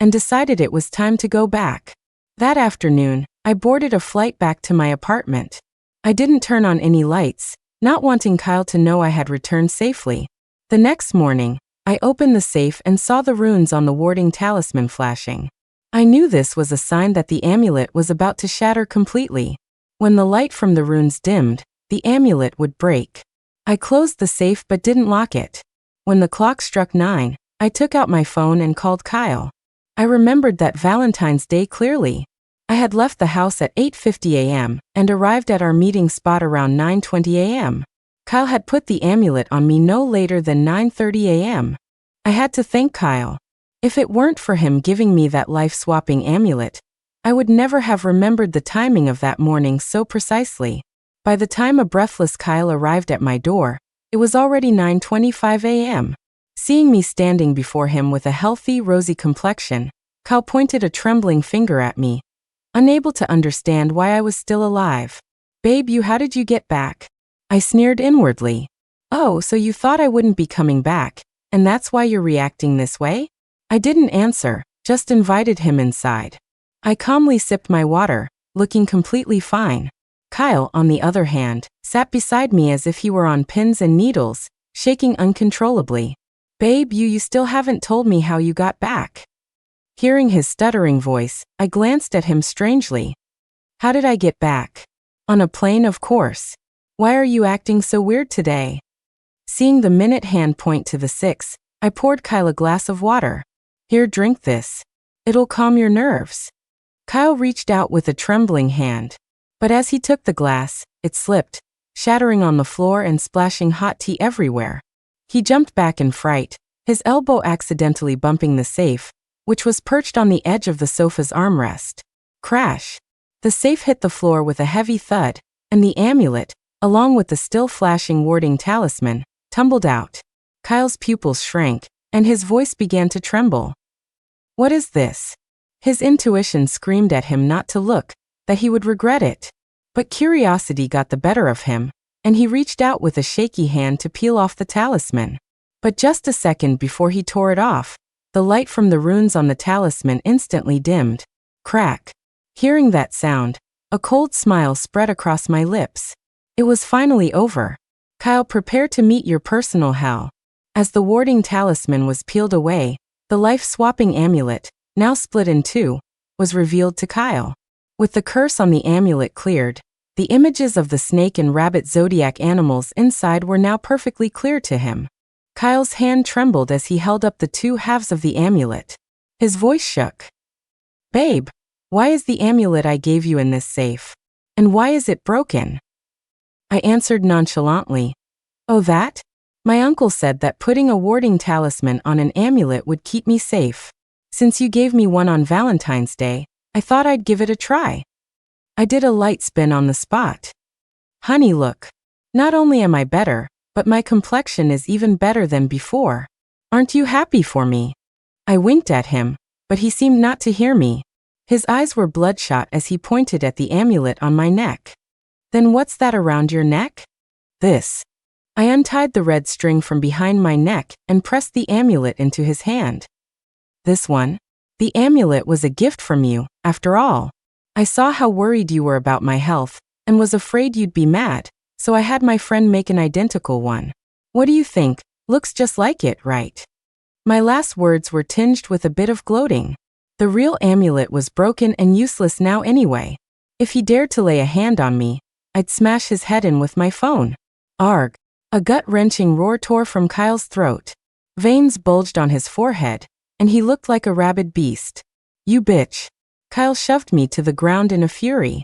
and decided it was time to go back. That afternoon, I boarded a flight back to my apartment. I didn't turn on any lights, not wanting Kyle to know I had returned safely. The next morning, I opened the safe and saw the runes on the warding talisman flashing. I knew this was a sign that the amulet was about to shatter completely. When the light from the runes dimmed, the amulet would break. I closed the safe but didn't lock it. When the clock struck 9, I took out my phone and called Kyle. I remembered that Valentine's Day clearly. I had left the house at 8:50 a.m. and arrived at our meeting spot around 9:20 a.m. Kyle had put the amulet on me no later than 9:30 a.m. I had to thank Kyle. If it weren't for him giving me that life-swapping amulet, I would never have remembered the timing of that morning so precisely. By the time a breathless Kyle arrived at my door, it was already 9:25 a.m. Seeing me standing before him with a healthy, rosy complexion, Kyle pointed a trembling finger at me, unable to understand why I was still alive. Babe, how did you get back? I sneered inwardly. Oh, so you thought I wouldn't be coming back, and that's why you're reacting this way? I didn't answer, just invited him inside. I calmly sipped my water, looking completely fine. Kyle, on the other hand, sat beside me as if he were on pins and needles, shaking uncontrollably. Babe, you still haven't told me how you got back. Hearing his stuttering voice, I glanced at him strangely. How did I get back? On a plane, of course. Why are you acting so weird today? Seeing the minute hand point to the 6, I poured Kyle a glass of water. Here, drink this. It'll calm your nerves. Kyle reached out with a trembling hand. But as he took the glass, it slipped, shattering on the floor and splashing hot tea everywhere. He jumped back in fright, his elbow accidentally bumping the safe, which was perched on the edge of the sofa's armrest. Crash! The safe hit the floor with a heavy thud, and the amulet, along with the still flashing warding talisman, tumbled out. Kyle's pupils shrank, and his voice began to tremble. What is this? His intuition screamed at him not to look, that he would regret it. But curiosity got the better of him, and he reached out with a shaky hand to peel off the talisman. But just a second before he tore it off, the light from the runes on the talisman instantly dimmed. Crack. Hearing that sound, a cold smile spread across my lips. It was finally over. Kyle, prepare to meet your personal hell. As the warding talisman was peeled away, the life-swapping amulet, now split in two, was revealed to Kyle. With the curse on the amulet cleared, the images of the snake and rabbit zodiac animals inside were now perfectly clear to him. Kyle's hand trembled as he held up the two halves of the amulet. His voice shook. Babe, why is the amulet I gave you in this safe? And why is it broken? I answered nonchalantly. Oh, that? My uncle said that putting a warding talisman on an amulet would keep me safe. Since you gave me one on Valentine's Day, I thought I'd give it a try. I did a light spin on the spot. Honey, look. Not only am I better, but my complexion is even better than before. Aren't you happy for me? I winked at him, but he seemed not to hear me. His eyes were bloodshot as he pointed at the amulet on my neck. Then what's that around your neck? This. I untied the red string from behind my neck and pressed the amulet into his hand. This one? The amulet was a gift from you, after all. I saw how worried you were about my health, and was afraid you'd be mad, so I had my friend make an identical one. What do you think? Looks just like it, right? My last words were tinged with a bit of gloating. The real amulet was broken and useless now anyway. If he dared to lay a hand on me, I'd smash his head in with my phone. Arg! A gut-wrenching roar tore from Kyle's throat. Veins bulged on his forehead, and he looked like a rabid beast. You bitch! Kyle shoved me to the ground in a fury.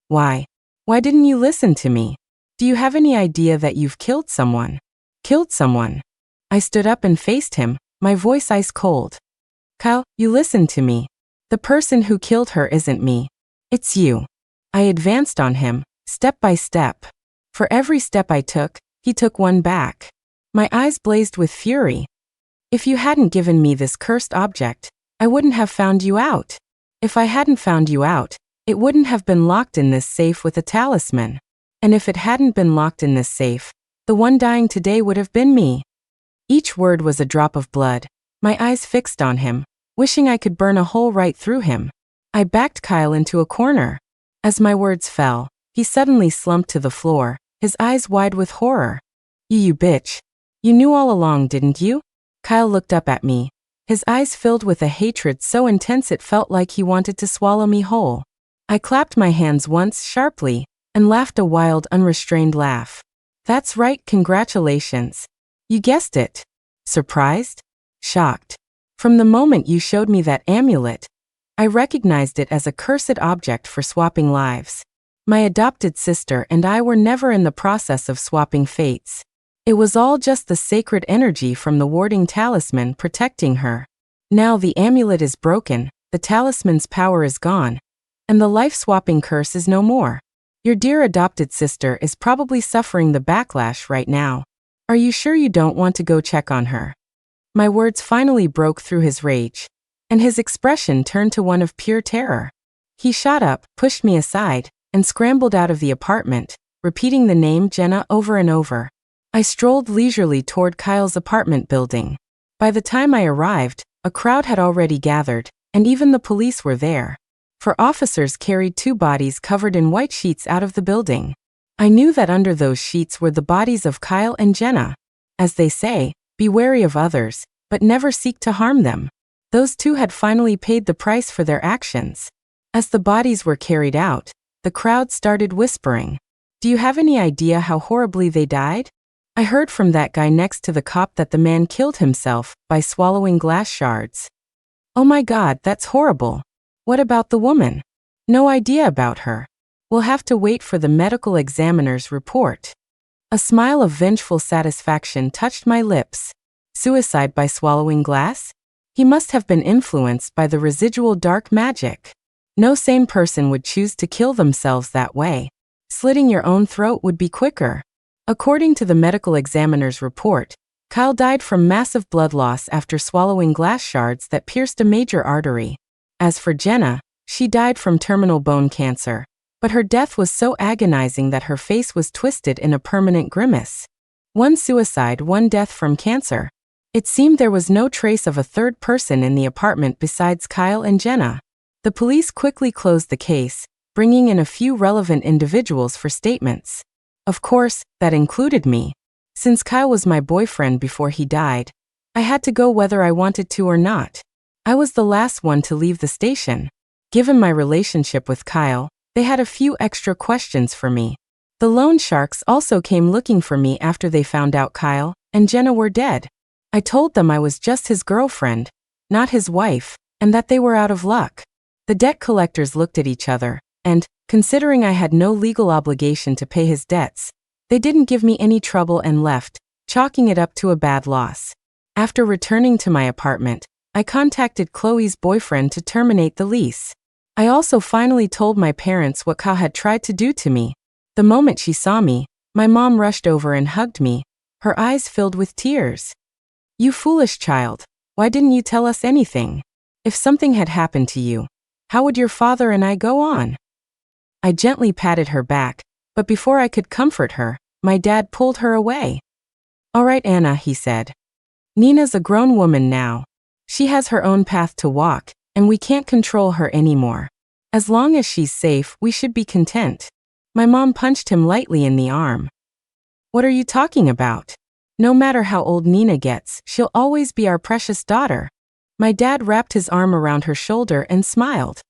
Why? Why didn't you listen to me? Do you have any idea that you've killed someone? Killed someone? I stood up and faced him, my voice ice cold. Kyle, you listen to me. The person who killed her isn't me. It's you. I advanced on him, step by step. For every step I took, he took one back. My eyes blazed with fury. If you hadn't given me this cursed object, I wouldn't have found you out. If I hadn't found you out, it wouldn't have been locked in this safe with a talisman. And if it hadn't been locked in this safe, the one dying today would have been me. Each word was a drop of blood, my eyes fixed on him, wishing I could burn a hole right through him. I backed Kyle into a corner. As my words fell, he suddenly slumped to the floor, his eyes wide with horror. You bitch. You knew all along, didn't you? Kyle looked up at me, his eyes filled with a hatred so intense it felt like he wanted to swallow me whole. I clapped my hands once sharply, and laughed a wild, unrestrained laugh. That's right, congratulations. You guessed it. Surprised? Shocked. From the moment you showed me that amulet, I recognized it as a cursed object for swapping lives. My adopted sister and I were never in the process of swapping fates. It was all just the sacred energy from the warding talisman protecting her. Now the amulet is broken, the talisman's power is gone, and the life-swapping curse is no more. Your dear adopted sister is probably suffering the backlash right now. Are you sure you don't want to go check on her? My words finally broke through his rage, and his expression turned to one of pure terror. He shot up, pushed me aside, and scrambled out of the apartment, repeating the name Jenna over and over. I strolled leisurely toward Kyle's apartment building. By the time I arrived, a crowd had already gathered, and even the police were there. For officers carried two bodies covered in white sheets out of the building. I knew that under those sheets were the bodies of Kyle and Jenna. As they say, be wary of others, but never seek to harm them. Those two had finally paid the price for their actions. As the bodies were carried out, the crowd started whispering. Do you have any idea how horribly they died? I heard from that guy next to the cop that the man killed himself by swallowing glass shards. Oh my God, that's horrible. What about the woman? No idea about her. We'll have to wait for the medical examiner's report. A smile of vengeful satisfaction touched my lips. Suicide by swallowing glass? He must have been influenced by the residual dark magic. No sane person would choose to kill themselves that way. Slitting your own throat would be quicker. According to the medical examiner's report, Kyle died from massive blood loss after swallowing glass shards that pierced a major artery. As for Jenna, she died from terminal bone cancer, but her death was so agonizing that her face was twisted in a permanent grimace. One suicide, one death from cancer. It seemed there was no trace of a third person in the apartment besides Kyle and Jenna. The police quickly closed the case, bringing in a few relevant individuals for statements. Of course, that included me. Since Kyle was my boyfriend before he died, I had to go whether I wanted to or not. I was the last one to leave the station. Given my relationship with Kyle, they had a few extra questions for me. The loan sharks also came looking for me after they found out Kyle and Jenna were dead. I told them I was just his girlfriend, not his wife, and that they were out of luck. The debt collectors looked at each other, and, considering I had no legal obligation to pay his debts, they didn't give me any trouble and left, chalking it up to a bad loss. After returning to my apartment, I contacted Chloe's boyfriend to terminate the lease. I also finally told my parents what Kyle had tried to do to me. The moment she saw me, my mom rushed over and hugged me, her eyes filled with tears. "You foolish child, why didn't you tell us anything? If something had happened to you, how would your father and I go on?" I gently patted her back, but before I could comfort her, my dad pulled her away. "All right, Anna," he said. "Nina's a grown woman now. She has her own path to walk, and we can't control her anymore. As long as she's safe, we should be content." My mom punched him lightly in the arm. "What are you talking about? No matter how old Nina gets, she'll always be our precious daughter." My dad wrapped his arm around her shoulder and smiled.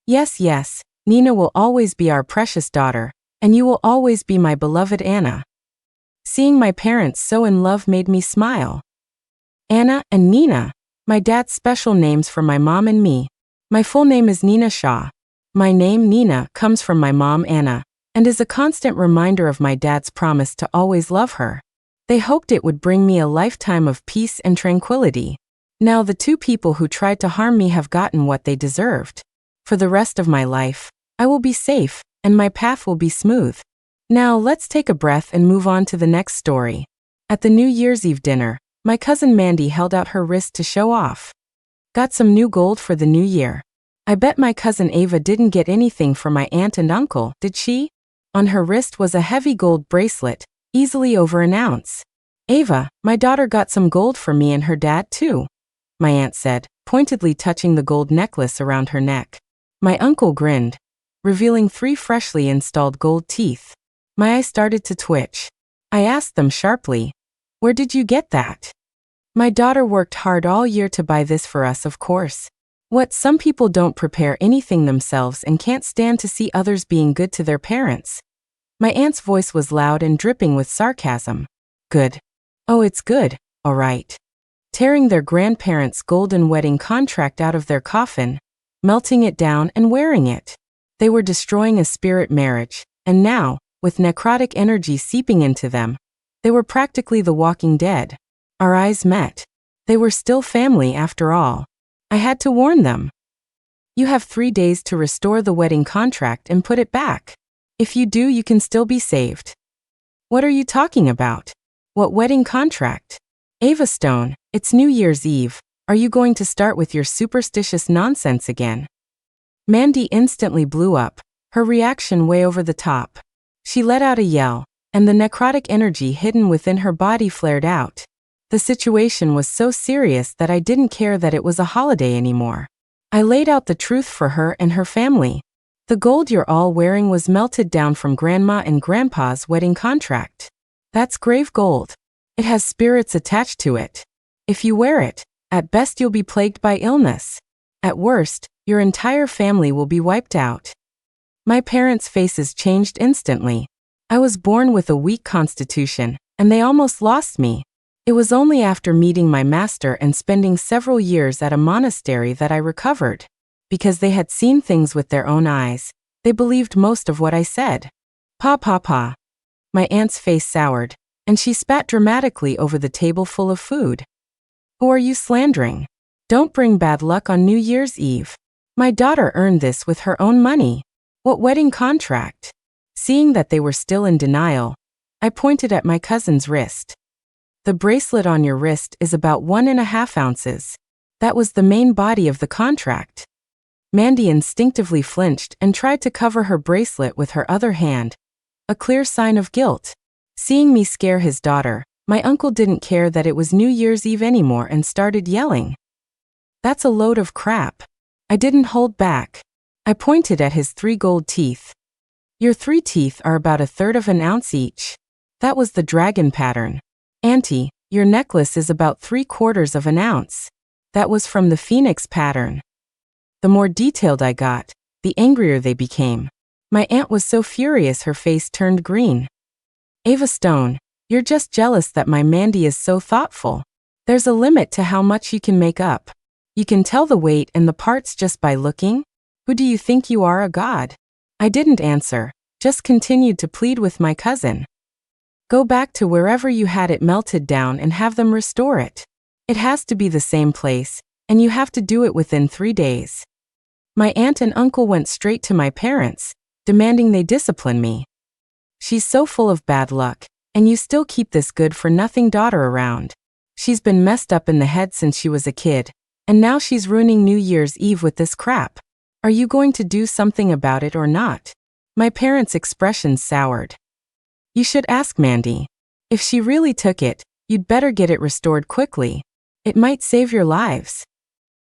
Yes, Nina will always be our precious daughter, and you will always be my beloved Anna." Seeing my parents so in love made me smile. Anna and Nina, my dad's special names for my mom and me. My full name is Nina Shaw. My name, Nina, comes from my mom, Anna, and is a constant reminder of my dad's promise to always love her. They hoped it would bring me a lifetime of peace and tranquility. Now the two people who tried to harm me have gotten what they deserved. For the rest of my life, I will be safe, and my path will be smooth. Now let's take a breath and move on to the next story. At the New Year's Eve dinner, my cousin Mandy held out her wrist to show off. "Got some new gold for the new year." I bet my cousin Ava didn't get anything from my aunt and uncle, did she? On her wrist was a heavy gold bracelet, easily over an ounce. "Ava, my daughter got some gold for me and her dad too," my aunt said, pointedly touching the gold necklace around her neck. My uncle grinned, revealing 3 freshly installed gold teeth. My eyes started to twitch. I asked them sharply, "Where did you get that?" "My daughter worked hard all year to buy this for us, of course. What, some people don't prepare anything themselves and can't stand to see others being good to their parents." My aunt's voice was loud and dripping with sarcasm. "Good. Oh, it's good, all right." Tearing their grandparents' golden wedding contract out of their coffin, melting it down and wearing it. They were destroying a spirit marriage, and now, with necrotic energy seeping into them, they were practically the walking dead. Our eyes met. They were still family after all. I had to warn them. "You have 3 days to restore the wedding contract and put it back. If you do, you can still be saved." "What are you talking about? What wedding contract?" "Ava Stone, it's New Year's Eve. Are you going to start with your superstitious nonsense again?" Mandy instantly blew up, her reaction way over the top. She let out a yell, and the necrotic energy hidden within her body flared out. The situation was so serious that I didn't care that it was a holiday anymore. I laid out the truth for her and her family. "The gold you're all wearing was melted down from Grandma and Grandpa's wedding contract. That's grave gold. It has spirits attached to it. If you wear it, at best you'll be plagued by illness. At worst, your entire family will be wiped out." My parents' faces changed instantly. I was born with a weak constitution, and they almost lost me. It was only after meeting my master and spending several years at a monastery that I recovered. Because they had seen things with their own eyes, they believed most of what I said. Pa. My aunt's face soured, and she spat dramatically over the table full of food. "Who are you slandering? Don't bring bad luck on New Year's Eve. My daughter earned this with her own money. What wedding contract?" Seeing that they were still in denial, I pointed at my cousin's wrist. The bracelet on your wrist is about 1.5 ounces. That was the main body of the contract. Mandy instinctively flinched and tried to cover her bracelet with her other hand, a clear sign of guilt. Seeing me scare his daughter, my uncle didn't care that it was New Year's Eve anymore and started yelling. "That's a load of crap." I didn't hold back. I pointed at his 3 gold teeth. "Your 3 teeth are about 1/3 of an ounce each. That was the dragon pattern. Auntie, your necklace is about 3/4 of an ounce. That was from the phoenix pattern." The more detailed I got, the angrier they became. My aunt was so furious her face turned green. "Ava Stone, you're just jealous that my Mandy is so thoughtful. There's a limit to how much you can make up. You can tell the weight and the parts just by looking? Who do you think you are, a god?" I didn't answer, just continued to plead with my cousin. "Go back to wherever you had it melted down and have them restore it. It has to be the same place, and you have to do it within 3 days." My aunt and uncle went straight to my parents, demanding they discipline me. "She's so full of bad luck, and you still keep this good-for-nothing daughter around. She's been messed up in the head since she was a kid, and now she's ruining New Year's Eve with this crap. Are you going to do something about it or not?" My parents' expressions soured. "You should ask Mandy. If she really took it, you'd better get it restored quickly. It might save your lives.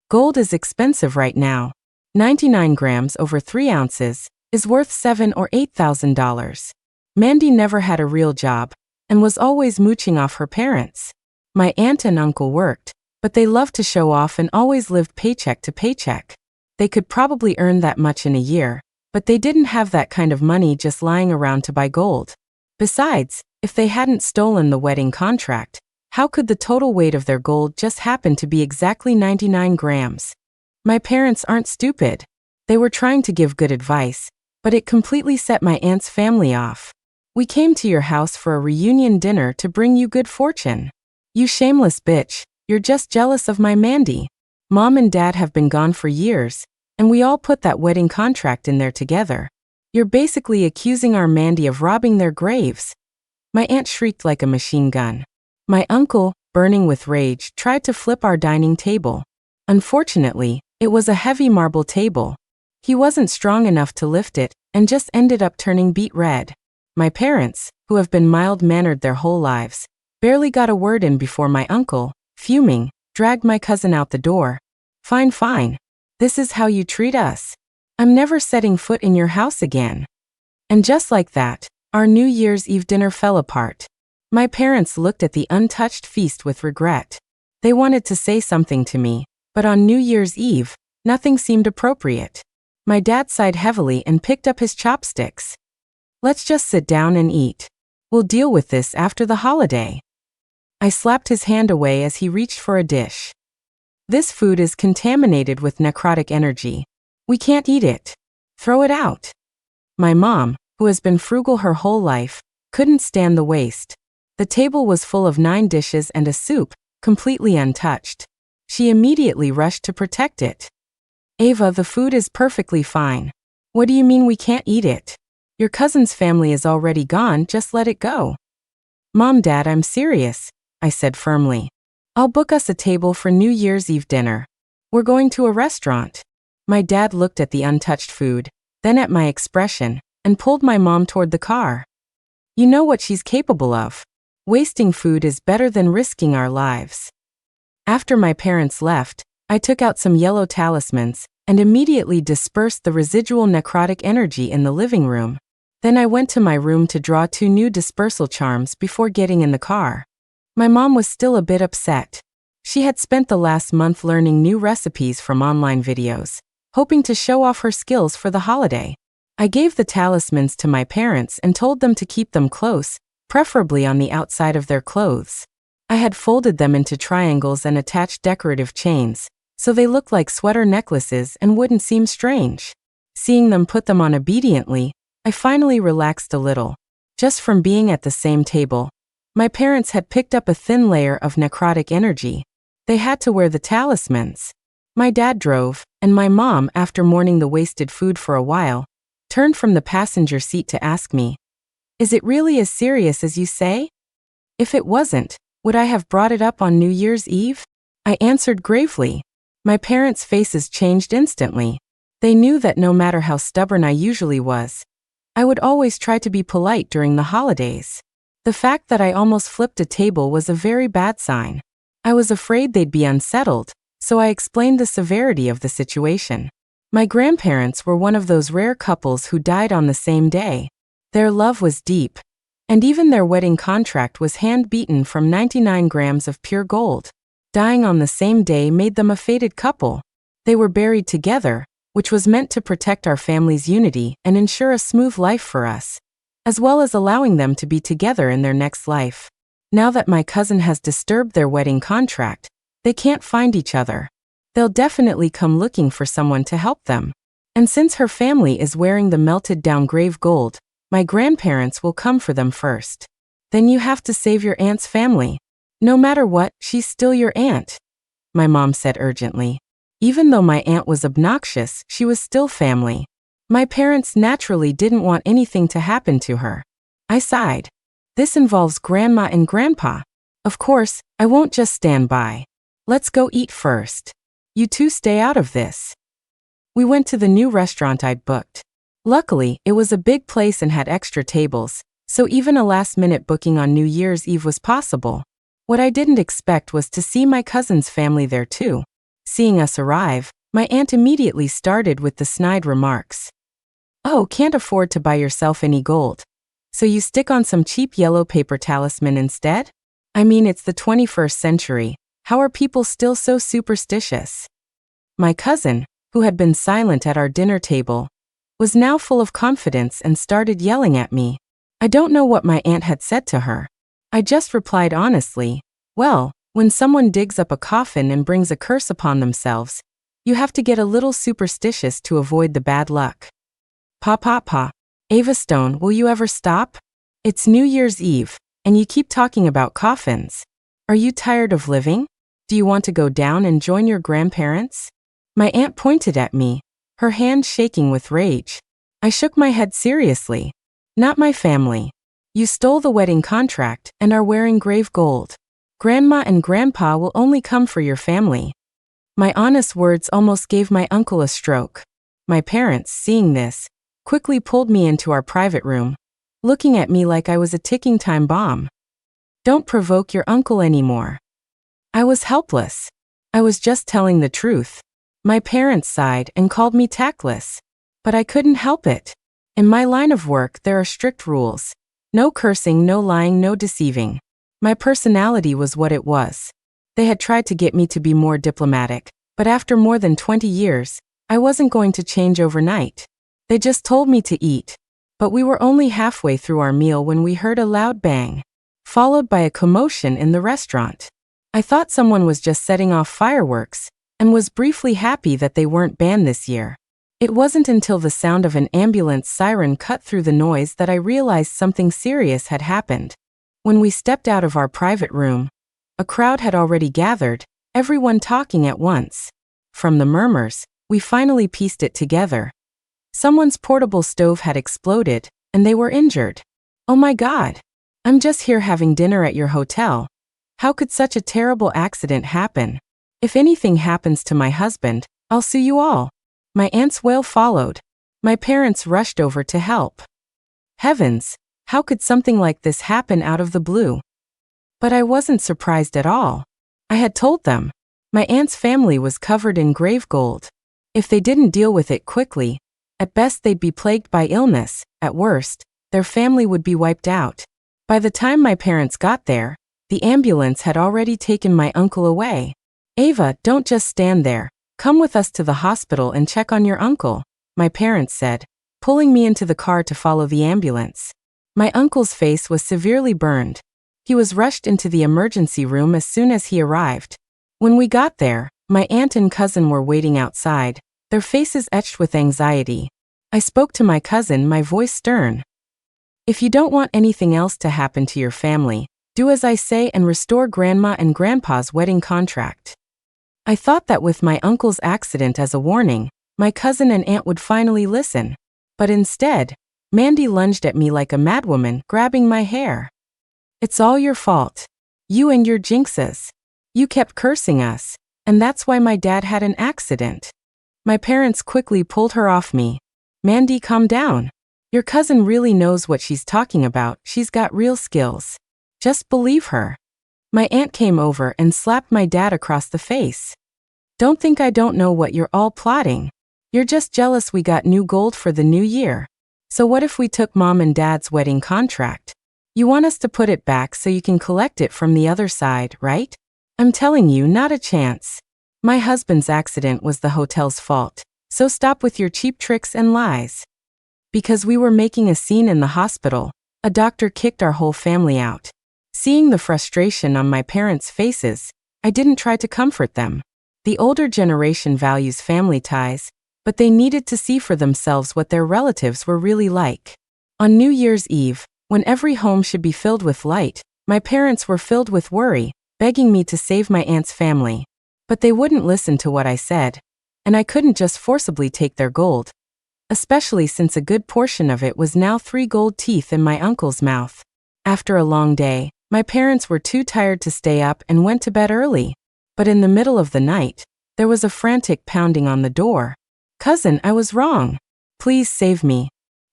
Gold is expensive right now. 99 grams over 3 ounces is worth $7,000 or $8,000. Mandy never had a real job and was always mooching off her parents. My aunt and uncle worked, but they loved to show off and always lived paycheck to paycheck. They could probably earn that much in a year, but they didn't have that kind of money just lying around to buy gold. Besides, if they hadn't stolen the wedding contract, how could the total weight of their gold just happen to be exactly 99 grams? My parents aren't stupid. They were trying to give good advice, but it completely set my aunt's family off. "We came to your house for a reunion dinner to bring you good fortune. You shameless bitch, you're just jealous of my Mandy. Mom and Dad have been gone for years, and we all put that wedding contract in there together. You're basically accusing our Mandy of robbing their graves." My aunt shrieked like a machine gun. My uncle, burning with rage, tried to flip our dining table. Unfortunately, it was a heavy marble table. He wasn't strong enough to lift it, and just ended up turning beet red. My parents, who have been mild-mannered their whole lives, barely got a word in before my uncle, fuming, dragged my cousin out the door. "Fine, fine. This is how you treat us. I'm never setting foot in your house again." And just like that, our New Year's Eve dinner fell apart. My parents looked at the untouched feast with regret. They wanted to say something to me, but on New Year's Eve, nothing seemed appropriate. My dad sighed heavily and picked up his chopsticks. "Let's just sit down and eat. We'll deal with this after the holiday." I slapped his hand away as he reached for a dish. "This food is contaminated with necrotic energy. We can't eat it. Throw it out." My mom, who has been frugal her whole life, couldn't stand the waste. The table was full of 9 dishes and a soup, completely untouched. She immediately rushed to protect it. "Ava, the food is perfectly fine. What do you mean we can't eat it? Your cousin's family is already gone, just let it go." "Mom, Dad, I'm serious," I said firmly. "I'll book us a table for New Year's Eve dinner. We're going to a restaurant." My dad looked at the untouched food, then at my expression, and pulled my mom toward the car. "You know what she's capable of. Wasting food is better than risking our lives." After my parents left, I took out some yellow talismans and immediately dispersed the residual necrotic energy in the living room. Then I went to my room to draw 2 new dispersal charms before getting in the car. My mom was still a bit upset. She had spent the last month learning new recipes from online videos, hoping to show off her skills for the holiday. I gave the talismans to my parents and told them to keep them close, preferably on the outside of their clothes. I had folded them into triangles and attached decorative chains, so they looked like sweater necklaces and wouldn't seem strange. Seeing them put them on obediently, I finally relaxed a little. Just from being at the same table, my parents had picked up a thin layer of necrotic energy. They had to wear the talismans. My dad drove, and my mom, after mourning the wasted food for a while, turned from the passenger seat to ask me, "Is it really as serious as you say? If it wasn't, Would I have brought it up on New Year's Eve? I answered gravely. My parents' faces changed instantly. They knew that no matter how stubborn I usually was, I would always try to be polite during the holidays. The fact that I almost flipped a table was a very bad sign. I was afraid they'd be unsettled, so I explained the severity of the situation. My grandparents were one of those rare couples who died on the same day. Their love was deep, and even their wedding contract was hand-beaten from 99 grams of pure gold. Dying on the same day made them a fated couple. They were buried together, which was meant to protect our family's unity and ensure a smooth life for us, as well as allowing them to be together in their next life. Now that my cousin has disturbed their wedding contract, they can't find each other. They'll definitely come looking for someone to help them. And since her family is wearing the melted down grave gold, my grandparents will come for them first. Then you have to save your aunt's family. No matter what, she's still your aunt, my mom said urgently. Even though my aunt was obnoxious, she was still family. My parents naturally didn't want anything to happen to her. I sighed. This involves Grandma and Grandpa. Of course, I won't just stand by. Let's go eat first. You two stay out of this. We went to the new restaurant I'd booked. Luckily, it was a big place and had extra tables, so even a last-minute booking on New Year's Eve was possible. What I didn't expect was to see my cousin's family there too. Seeing us arrive, my aunt immediately started with the snide remarks. Oh, can't afford to buy yourself any gold. So you stick on some cheap yellow paper talisman instead? I mean, it's the 21st century. How are people still so superstitious? My cousin, who had been silent at our dinner table, was now full of confidence and started yelling at me. I don't know what my aunt had said to her. I just replied honestly, well, when someone digs up a coffin and brings a curse upon themselves, you have to get a little superstitious to avoid the bad luck. Pa. Ava Stone, will you ever stop? It's New Year's Eve, and you keep talking about coffins. Are you tired of living? Do you want to go down and join your grandparents? My aunt pointed at me, her hand shaking with rage. I shook my head seriously. Not my family. You stole the wedding contract and are wearing grave gold. Grandma and Grandpa will only come for your family. My honest words almost gave my uncle a stroke. My parents, seeing this, quickly pulled me into our private room, looking at me like I was a ticking time bomb. Don't provoke your uncle anymore. I was helpless. I was just telling the truth. My parents sighed and called me tactless. But I couldn't help it. In my line of work, there are strict rules. No cursing, no lying, no deceiving. My personality was what it was. They had tried to get me to be more diplomatic, but after more than 20 years, I wasn't going to change overnight. They just told me to eat. But we were only halfway through our meal when we heard a loud bang, followed by a commotion in the restaurant. I thought someone was just setting off fireworks, and was briefly happy that they weren't banned this year. It wasn't until the sound of an ambulance siren cut through the noise that I realized something serious had happened. When we stepped out of our private room, a crowd had already gathered, everyone talking at once. From the murmurs, we finally pieced it together. Someone's portable stove had exploded, and they were injured. Oh my God! I'm just here having dinner at your hotel. How could such a terrible accident happen? If anything happens to my husband, I'll sue you all. My aunt's wail followed. My parents rushed over to help. Heavens, how could something like this happen out of the blue? But I wasn't surprised at all. I had told them. My aunt's family was covered in grave gold. If they didn't deal with it quickly, at best they'd be plagued by illness, at worst, their family would be wiped out. By the time my parents got there, the ambulance had already taken my uncle away. Ava, don't just stand there. Come with us to the hospital and check on your uncle, my parents said, pulling me into the car to follow the ambulance. My uncle's face was severely burned. He was rushed into the emergency room as soon as he arrived. When we got there, my aunt and cousin were waiting outside, their faces etched with anxiety. I spoke to my cousin, my voice stern. If you don't want anything else to happen to your family, do as I say and restore Grandma and Grandpa's wedding contract. I thought that with my uncle's accident as a warning, my cousin and aunt would finally listen. But instead, Mandy lunged at me like a madwoman, grabbing my hair. It's all your fault. You and your jinxes. You kept cursing us, and that's why my dad had an accident. My parents quickly pulled her off me. Mandy, calm down. Your cousin really knows what she's talking about. She's got real skills. Just believe her. My aunt came over and slapped my dad across the face. Don't think I don't know what you're all plotting. You're just jealous we got new gold for the new year. So what if we took mom and dad's wedding contract? You want us to put it back so you can collect it from the other side, right? I'm telling you, not a chance. My husband's accident was the hotel's fault, so stop with your cheap tricks and lies. Because we were making a scene in the hospital, a doctor kicked our whole family out. Seeing the frustration on my parents' faces, I didn't try to comfort them. The older generation values family ties, but they needed to see for themselves what their relatives were really like. On New Year's Eve, when every home should be filled with light, my parents were filled with worry, begging me to save my aunt's family. But they wouldn't listen to what I said, and I couldn't just forcibly take their gold, especially since a good portion of it was now 3 gold teeth in my uncle's mouth. After a long day, my parents were too tired to stay up and went to bed early. But in the middle of the night, there was a frantic pounding on the door. Cousin, I was wrong. Please save me.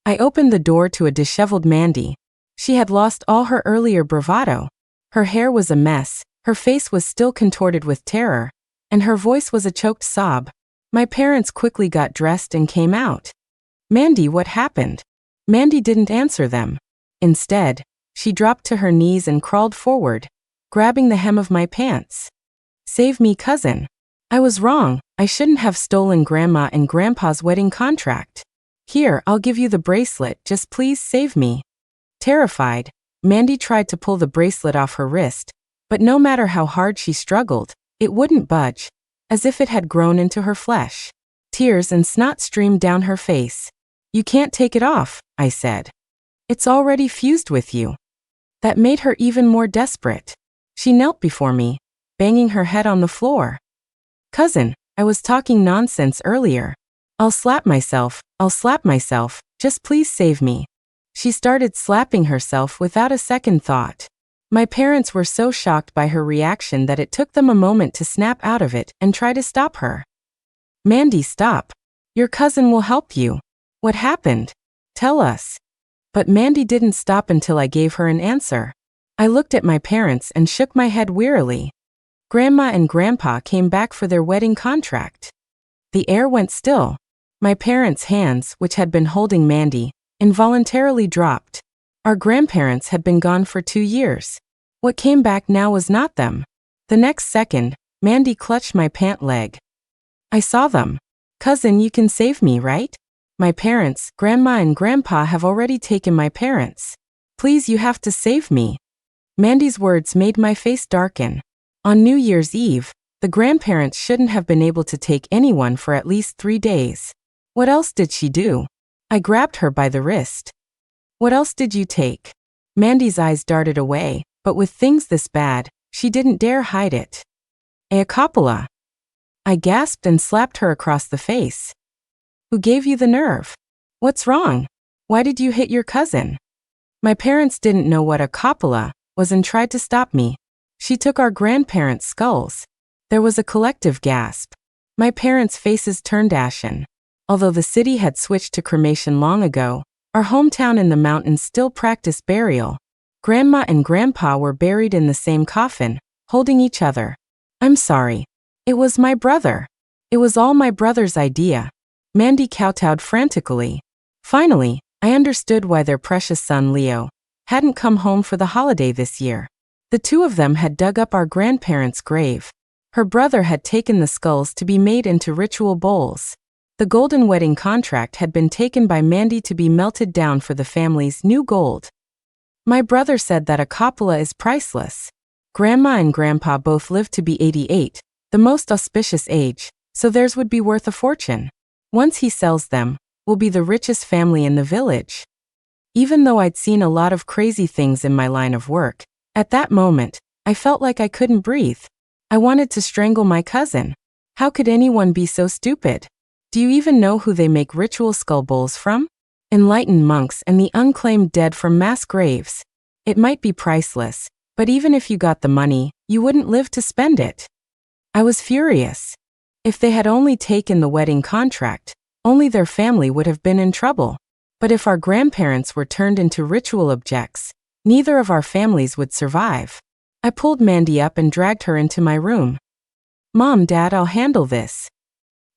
I opened the door to a disheveled Mandy. She had lost all her earlier bravado. Her hair was a mess, her face was still contorted with terror, and her voice was a choked sob. My parents quickly got dressed and came out. Mandy, what happened? Mandy didn't answer them. Instead, she dropped to her knees and crawled forward, grabbing the hem of my pants. Save me, cousin. I was wrong. I shouldn't have stolen Grandma and Grandpa's wedding contract. Here, I'll give you the bracelet, just please save me. Terrified, Mandy tried to pull the bracelet off her wrist, but no matter how hard she struggled, it wouldn't budge, as if it had grown into her flesh. Tears and snot streamed down her face. You can't take it off, I said. It's already fused with you. That made her even more desperate. She knelt before me, banging her head on the floor. Cousin, I was talking nonsense earlier. I'll slap myself, just please save me. She started slapping herself without a second thought. My parents were so shocked by her reaction that it took them a moment to snap out of it and try to stop her. Mandy, stop. Your cousin will help you. What happened? Tell us. But Mandy didn't stop until I gave her an answer. I looked at my parents and shook my head wearily. Grandma and Grandpa came back for their wedding contract. The air went still. My parents' hands, which had been holding Mandy, involuntarily dropped. Our grandparents had been gone for 2 years. What came back now was not them. The next second, Mandy clutched my pant leg. I saw them. Cousin, you can save me, right? My parents, Grandma and Grandpa have already taken my parents. Please, you have to save me. Mandy's words made my face darken. On New Year's Eve, the grandparents shouldn't have been able to take anyone for at least 3 days. What else did she do? I grabbed her by the wrist. What else did you take? Mandy's eyes darted away, but with things this bad, she didn't dare hide it. Accomplice. I gasped and slapped her across the face. Who gave you the nerve? What's wrong? Why did you hit your cousin? My parents didn't know what accomplice was and tried to stop me. She took our grandparents' skulls. There was a collective gasp. My parents' faces turned ashen. Although the city had switched to cremation long ago, our hometown in the mountains still practiced burial. Grandma and Grandpa were buried in the same coffin, holding each other. I'm sorry. It was my brother. It was all my brother's idea. Mandy kowtowed frantically. Finally, I understood why their precious son Leo hadn't come home for the holiday this year. The two of them had dug up our grandparents' grave. Her brother had taken the skulls to be made into ritual bowls. The golden wedding contract had been taken by Mandy to be melted down for the family's new gold. My brother said that accomplice is priceless. Grandma and Grandpa both lived to be 88, the most auspicious age, so theirs would be worth a fortune. Once he sells them, we'll be the richest family in the village. Even though I'd seen a lot of crazy things in my line of work, at that moment, I felt like I couldn't breathe. I wanted to strangle my cousin. How could anyone be so stupid? Do you even know who they make ritual skull bowls from? Enlightened monks and the unclaimed dead from mass graves. It might be priceless, But even if you got the money, you wouldn't live to spend it. I was furious. If they had only taken the wedding contract, only their family would have been in trouble. But if our grandparents were turned into ritual objects, neither of our families would survive. I pulled Mandy up and dragged her into my room. Mom, Dad, I'll handle this.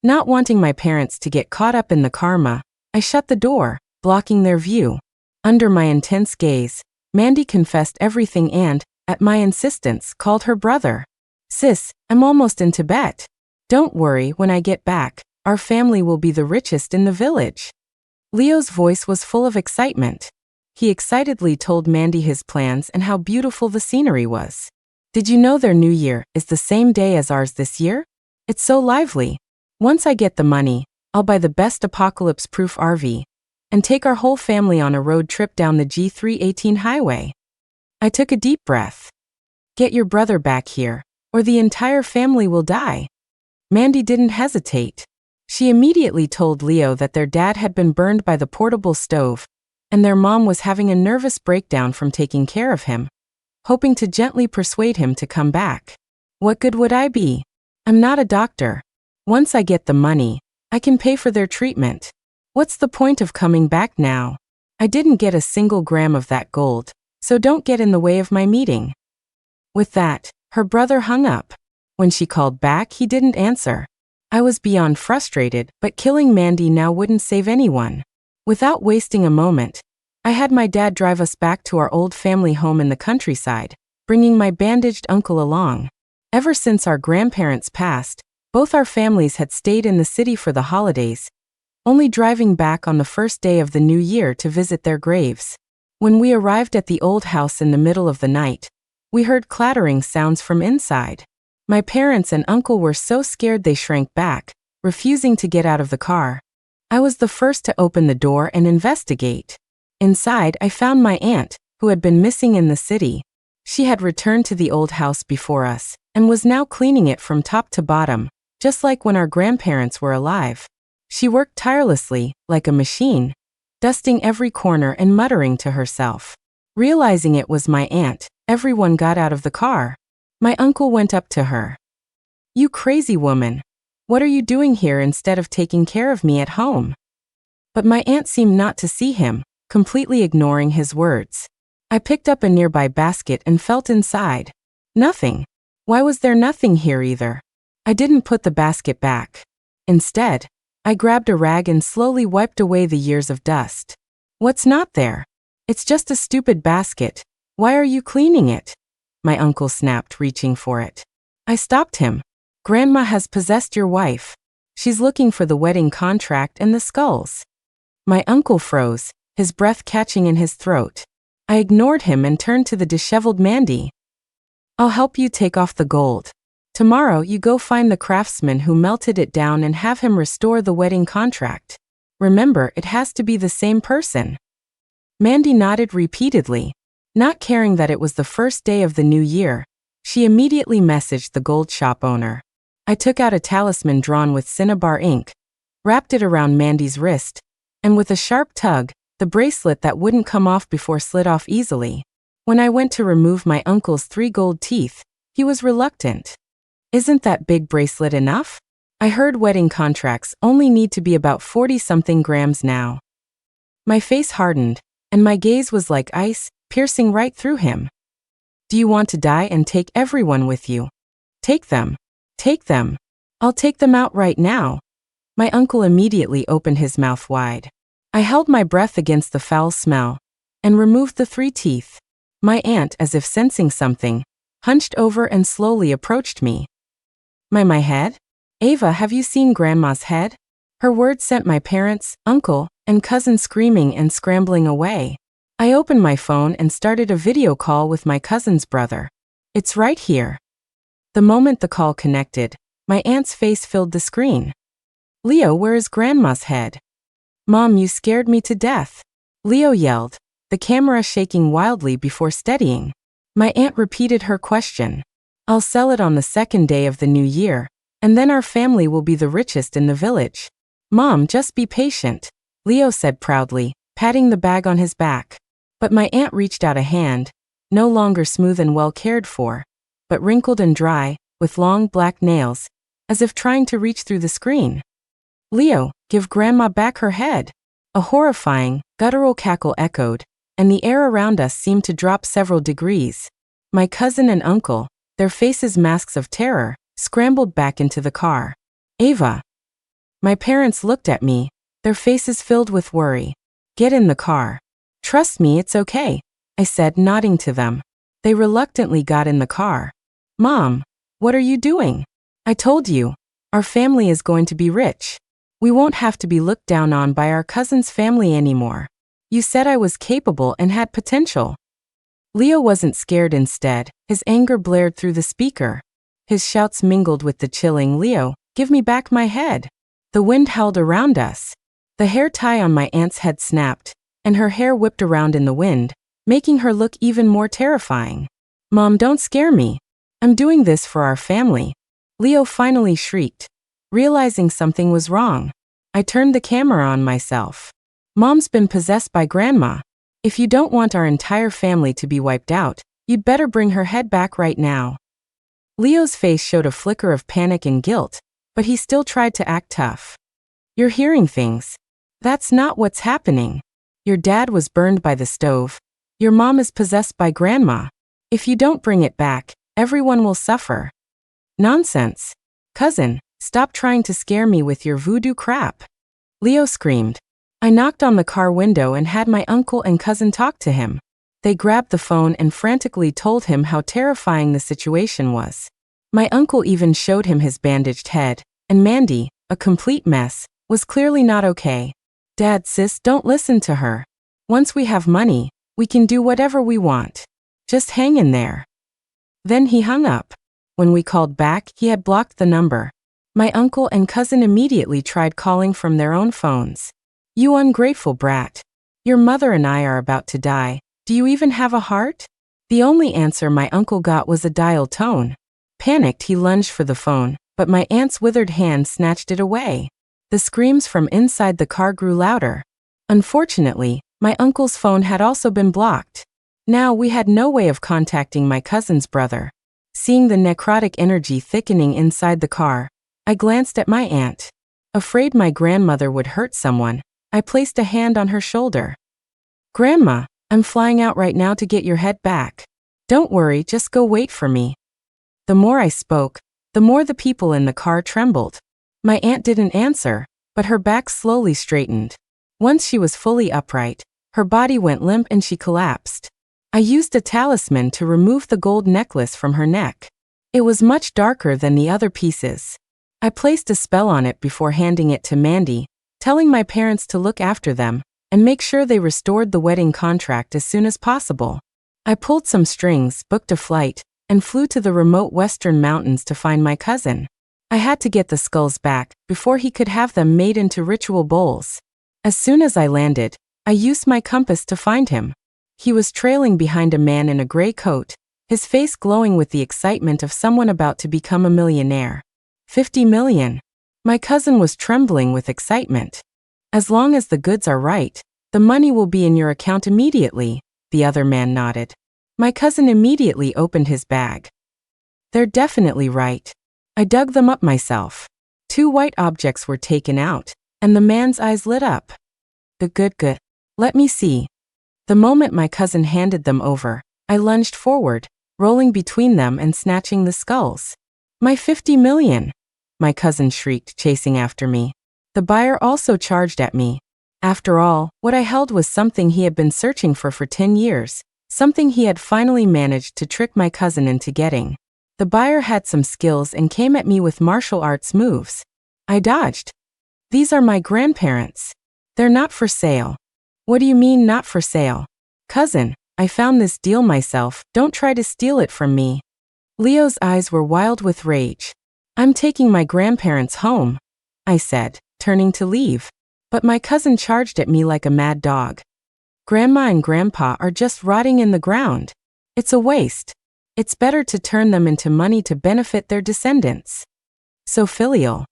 Not wanting my parents to get caught up in the karma, I shut the door, blocking their view. Under my intense gaze, Mandy confessed everything and, at my insistence, called her brother. Sis, I'm almost in Tibet. Don't worry, when I get back, our family will be the richest in the village. Leo's voice was full of excitement. He excitedly told Mandy his plans and how beautiful the scenery was. Did you know their new year is the same day as ours this year? It's so lively. Once I get the money, I'll buy the best apocalypse-proof RV and take our whole family on a road trip down the G318 highway. I took a deep breath. Get your brother back here, or the entire family will die. Mandy didn't hesitate. She immediately told Leo that their dad had been burned by the portable stove, and their mom was having a nervous breakdown from taking care of him, hoping to gently persuade him to come back. What good would I be? I'm not a doctor. Once I get the money, I can pay for their treatment. What's the point of coming back now? I didn't get a single gram of that gold, so don't get in the way of my meeting. With that, her brother hung up. When she called back, he didn't answer. I was beyond frustrated, but killing Mandy now wouldn't save anyone. Without wasting a moment, I had my dad drive us back to our old family home in the countryside, bringing my bandaged uncle along. Ever since our grandparents passed, both our families had stayed in the city for the holidays, only driving back on the first day of the new year to visit their graves. When we arrived at the old house in the middle of the night, we heard clattering sounds from inside. My parents and uncle were so scared they shrank back, refusing to get out of the car. I was the first to open the door and investigate. Inside, I found my aunt, who had been missing in the city. She had returned to the old house before us, and was now cleaning it from top to bottom, just like when our grandparents were alive. She worked tirelessly, like a machine, dusting every corner and muttering to herself. Realizing it was my aunt, everyone got out of the car. My uncle went up to her. You crazy woman. What are you doing here instead of taking care of me at home? But my aunt seemed not to see him, completely ignoring his words. I picked up a nearby basket and felt inside. Nothing. Why was there nothing here either? I didn't put the basket back. Instead, I grabbed a rag and slowly wiped away the years of dust. What's not there? It's just a stupid basket. Why are you cleaning it? My uncle snapped, reaching for it. I stopped him. Grandma has possessed your wife. She's looking for the wedding contract and the skulls. My uncle froze, his breath catching in his throat. I ignored him and turned to the disheveled Mandy. I'll help you take off the gold. Tomorrow you go find the craftsman who melted it down and have him restore the wedding contract. Remember, it has to be the same person. Mandy nodded repeatedly. Not caring that it was the first day of the new year, she immediately messaged the gold shop owner. I took out a talisman drawn with cinnabar ink, wrapped it around Mandy's wrist, and with a sharp tug, the bracelet that wouldn't come off before slid off easily. When I went to remove my uncle's 3 gold teeth, he was reluctant. Isn't that big bracelet enough? I heard wedding contracts only need to be about 40-something grams now. My face hardened, and my gaze was like ice, piercing right through him. Do you want to die and take everyone with you? Take them. Take them. I'll take them out right now. My uncle immediately opened his mouth wide. I held my breath against the foul smell and removed the 3 teeth. My aunt, as if sensing something, hunched over and slowly approached me. My head? Ava, have you seen Grandma's head? Her words sent my parents, uncle, and cousin screaming and scrambling away. I opened my phone and started a video call with my cousin's brother. It's right here. The moment the call connected, my aunt's face filled the screen. Leo, where is Grandma's head? Mom, you scared me to death. Leo yelled, the camera shaking wildly before steadying. My aunt repeated her question. I'll sell it on the second day of the new year, and then our family will be the richest in the village. Mom, just be patient, Leo said proudly, patting the bag on his back. But my aunt reached out a hand, no longer smooth and well cared for, but wrinkled and dry, with long black nails, as if trying to reach through the screen. "Leo, give Grandma back her head." A horrifying, guttural cackle echoed, and the air around us seemed to drop several degrees. My cousin and uncle, their faces masks of terror, scrambled back into the car. "Ava." My parents looked at me, their faces filled with worry. "Get in the car." "Trust me, it's okay," I said, nodding to them. They reluctantly got in the car. "Mom, what are you doing?" "I told you, our family is going to be rich. We won't have to be looked down on by our cousin's family anymore. You said I was capable and had potential." Leo wasn't scared. Instead, his anger blared through the speaker. His shouts mingled with the chilling, "Leo, give me back my head." The wind howled around us. The hair tie on my aunt's head snapped, and her hair whipped around in the wind, making her look even more terrifying. "Mom, don't scare me. I'm doing this for our family," Leo finally shrieked, realizing something was wrong. I turned the camera on myself. "Mom's been possessed by Grandma. If you don't want our entire family to be wiped out, you'd better bring her head back right now." Leo's face showed a flicker of panic and guilt, but he still tried to act tough. "You're hearing things. That's not what's happening. Your dad was burned by the stove. Your mom is possessed by Grandma. If you don't bring it back, everyone will suffer." "Nonsense. Cousin, stop trying to scare me with your voodoo crap," Leo screamed. I knocked on the car window and had my uncle and cousin talk to him. They grabbed the phone and frantically told him how terrifying the situation was. My uncle even showed him his bandaged head, and Mandy, a complete mess, was clearly not okay. "Dad, sis, don't listen to her. Once we have money, we can do whatever we want. Just hang in there." Then he hung up. When we called back, he had blocked the number. My uncle and cousin immediately tried calling from their own phones. "You ungrateful brat. Your mother and I are about to die. Do you even have a heart?" The only answer my uncle got was a dial tone. Panicked, he lunged for the phone, but my aunt's withered hand snatched it away. The screams from inside the car grew louder. Unfortunately, my uncle's phone had also been blocked. Now we had no way of contacting my cousin's brother. Seeing the necrotic energy thickening inside the car, I glanced at my aunt. Afraid my grandmother would hurt someone, I placed a hand on her shoulder. "Grandma, I'm flying out right now to get your head back. Don't worry, just go wait for me." The more I spoke, the more the people in the car trembled. My aunt didn't answer, but her back slowly straightened. Once she was fully upright, her body went limp and she collapsed. I used a talisman to remove the gold necklace from her neck. It was much darker than the other pieces. I placed a spell on it before handing it to Mandy, telling my parents to look after them and make sure they restored the wedding contract as soon as possible. I pulled some strings, booked a flight, and flew to the remote western mountains to find my cousin. I had to get the skulls back before he could have them made into ritual bowls. As soon as I landed, I used my compass to find him. He was trailing behind a man in a gray coat, his face glowing with the excitement of someone about to become a millionaire. 50 million. My cousin was trembling with excitement. "As long as the goods are right, the money will be in your account immediately," the other man nodded. My cousin immediately opened his bag. "They're definitely right. I dug them up myself." 2 white objects were taken out, and the man's eyes lit up. Good. Let me see." The moment my cousin handed them over, I lunged forward, rolling between them and snatching the skulls. "My 50 million!" my cousin shrieked, chasing after me. The buyer also charged at me. After all, what I held was something he had been searching for 10 years, something he had finally managed to trick my cousin into getting. The buyer had some skills and came at me with martial arts moves. I dodged. "These are my grandparents. They're not for sale." "What do you mean, not for sale?" "Cousin, I found this deal myself, don't try to steal it from me." Leo's eyes were wild with rage. "I'm taking my grandparents home," I said, turning to leave. But my cousin charged at me like a mad dog. "Grandma and Grandpa are just rotting in the ground. It's a waste. It's better to turn them into money to benefit their descendants." So filial.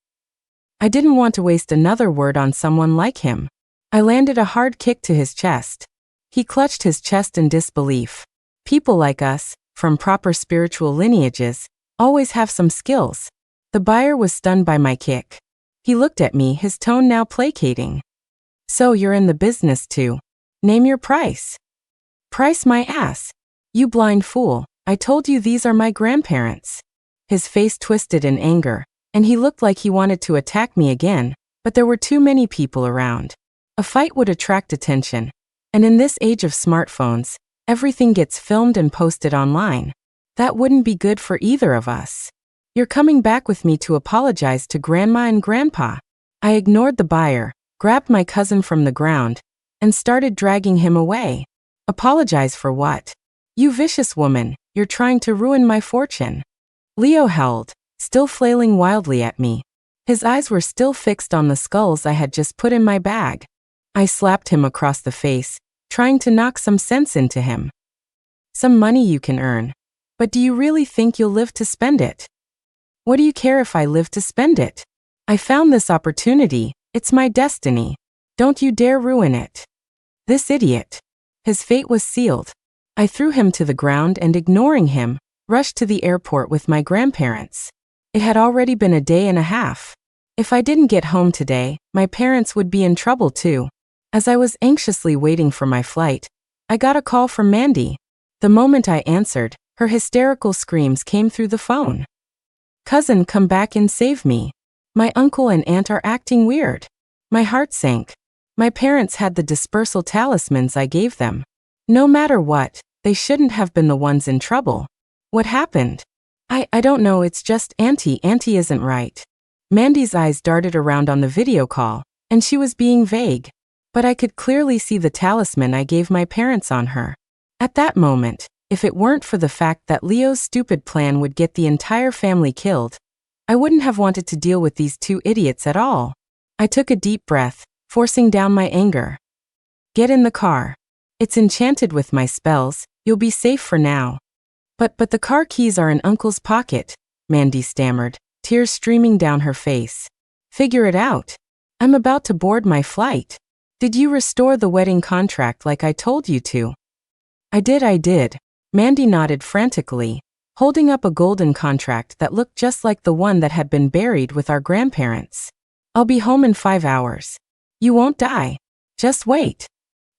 I didn't want to waste another word on someone like him. I landed a hard kick to his chest. He clutched his chest in disbelief. People like us, from proper spiritual lineages, always have some skills. The buyer was stunned by my kick. He looked at me, his tone now placating. So you're in the business too. Name your price. Price my ass. You blind fool, I told you these are my grandparents. His face twisted in anger, and he looked like he wanted to attack me again, but there were too many people around. A fight would attract attention, and in this age of smartphones, everything gets filmed and posted online. That wouldn't be good for either of us. You're coming back with me to apologize to Grandma and Grandpa. I ignored the buyer, grabbed my cousin from the ground, and started dragging him away. Apologize for what? You vicious woman, you're trying to ruin my fortune. Leo howled, still flailing wildly at me. His eyes were still fixed on the skulls I had just put in my bag. I slapped him across the face, trying to knock some sense into him. Some money you can earn. But do you really think you'll live to spend it? What do you care if I live to spend it? I found this opportunity, it's my destiny. Don't you dare ruin it. This idiot. His fate was sealed. I threw him to the ground and, ignoring him, rushed to the airport with my grandparents. It had already been a day and a half. If I didn't get home today, my parents would be in trouble too. As I was anxiously waiting for my flight, I got a call from Mandy. The moment I answered, her hysterical screams came through the phone. Cousin, come back and save me. My uncle and aunt are acting weird. My heart sank. My parents had the dispersal talismans I gave them. No matter what, they shouldn't have been the ones in trouble. What happened? I don't know, it's just Auntie isn't right. Mandy's eyes darted around on the video call, and she was being vague. But I could clearly see the talisman I gave my parents on her. At that moment, if it weren't for the fact that Leo's stupid plan would get the entire family killed, I wouldn't have wanted to deal with these two idiots at all. I took a deep breath, forcing down my anger. Get in the car. It's enchanted with my spells, you'll be safe for now. But the car keys are in Uncle's pocket, Mandy stammered, tears streaming down her face. Figure it out. I'm about to board my flight. Did you restore the wedding contract like I told you to? I did. Mandy nodded frantically, holding up a golden contract that looked just like the one that had been buried with our grandparents. I'll be home in 5 hours. You won't die. Just wait.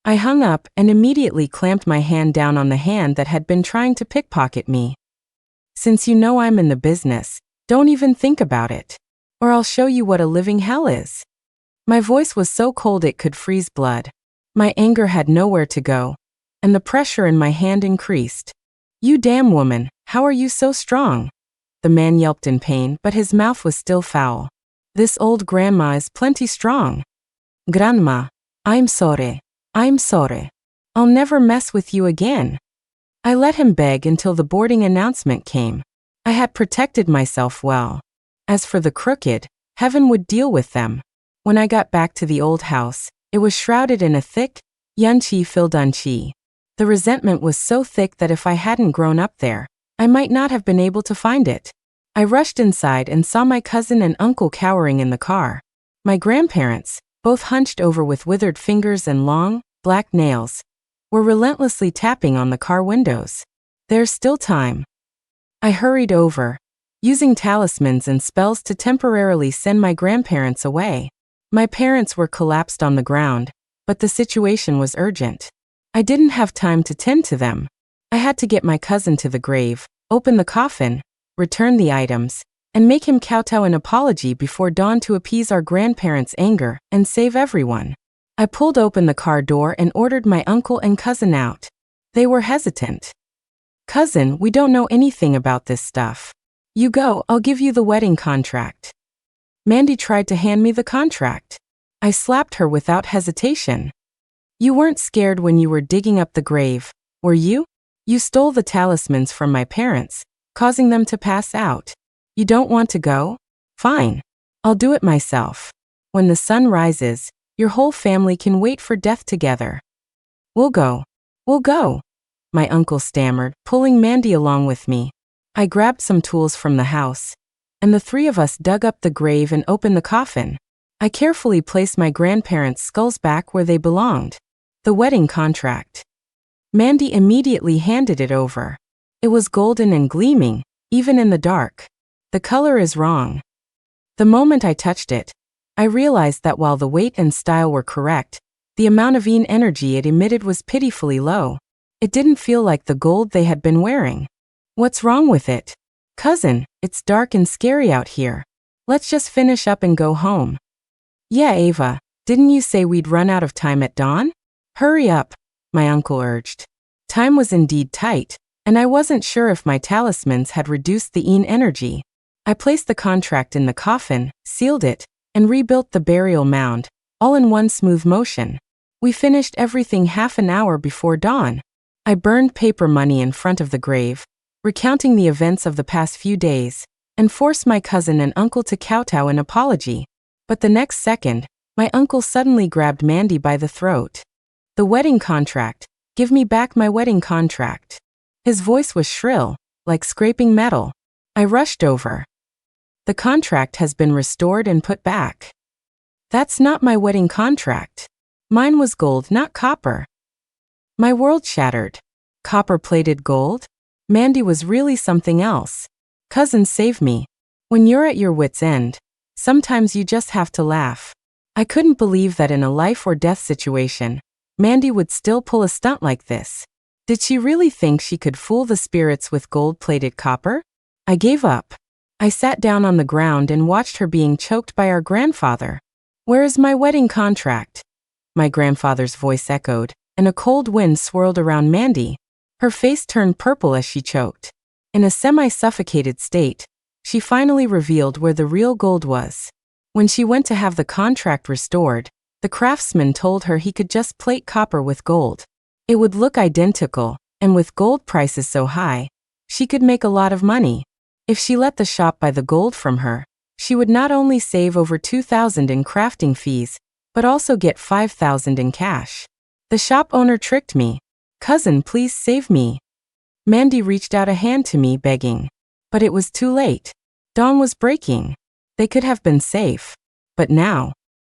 I hung up and immediately clamped my hand down on the hand that had been trying to pickpocket me. Since you know I'm in the business, don't even think about it. Or I'll show you what a living hell is. My voice was so cold it could freeze blood. My anger had nowhere to go, and the pressure in my hand increased. You damn woman, how are you so strong? The man yelped in pain, but his mouth was still foul. This old grandma is plenty strong. Grandma, I'm sorry. I'll never mess with you again. I let him beg until the boarding announcement came. I had protected myself well. As for the crooked, heaven would deal with them. When I got back to the old house, it was shrouded in a thick, yunqi-filled unqi. The resentment was so thick that if I hadn't grown up there, I might not have been able to find it. I rushed inside and saw my cousin and uncle cowering in the car. My grandparents, both hunched over with withered fingers and long, black nails, were relentlessly tapping on the car windows. There's still time. I hurried over, using talismans and spells to temporarily send my grandparents away. My parents were collapsed on the ground, but the situation was urgent. I didn't have time to tend to them. I had to get my cousin to the grave, open the coffin, return the items, and make him kowtow an apology before dawn to appease our grandparents' anger and save everyone. I pulled open the car door and ordered my uncle and cousin out. They were hesitant. Cousin, we don't know anything about this stuff. You go, I'll give you the wedding contract. Mandy tried to hand me the contract. I slapped her without hesitation. You weren't scared when you were digging up the grave, were you? You stole the talismans from my parents, causing them to pass out. You don't want to go? Fine. I'll do it myself. When the sun rises, your whole family can wait for death together. We'll go. My uncle stammered, pulling Mandy along with me. I grabbed some tools from the house, and the three of us dug up the grave and opened the coffin. I carefully placed my grandparents' skulls back where they belonged. The wedding contract. Mandy immediately handed it over. It was golden and gleaming, even in the dark. The color is wrong. The moment I touched it, I realized that while the weight and style were correct, the amount of yin energy it emitted was pitifully low. It didn't feel like the gold they had been wearing. What's wrong with it? Cousin, it's dark and scary out here. Let's just finish up and go home. Yeah, Ava, didn't you say we'd run out of time at dawn? Hurry up, my uncle urged. Time was indeed tight, and I wasn't sure if my talismans had reduced the yin energy. I placed the contract in the coffin, sealed it, and rebuilt the burial mound, all in one smooth motion. We finished everything half an hour before dawn. I burned paper money in front of the grave, recounting the events of the past few days, and forced my cousin and uncle to kowtow an apology. But the next second, my uncle suddenly grabbed Mandy by the throat. The wedding contract. Give me back my wedding contract. His voice was shrill, like scraping metal. I rushed over. The contract has been restored and put back. That's not my wedding contract. Mine was gold, not copper. My world shattered. Copper-plated gold? Mandy was really something else. Cousin, save me. When you're at your wit's end, sometimes you just have to laugh. I couldn't believe that in a life or death situation, Mandy would still pull a stunt like this. Did she really think she could fool the spirits with gold-plated copper? I gave up. I sat down on the ground and watched her being choked by our grandfather. Where is my wedding contract? My grandfather's voice echoed, and a cold wind swirled around Mandy. Her face turned purple as she choked. In a semi-suffocated state, she finally revealed where the real gold was. When she went to have the contract restored, the craftsman told her he could just plate copper with gold. It would look identical, and with gold prices so high, she could make a lot of money. If she let the shop buy the gold from her, she would not only save over $2,000 in crafting fees, but also get $5,000 in cash. The shop owner tricked me. Cousin, please save me. Mandy reached out a hand to me, begging. But it was too late. Dawn was breaking. They could have been safe. But now,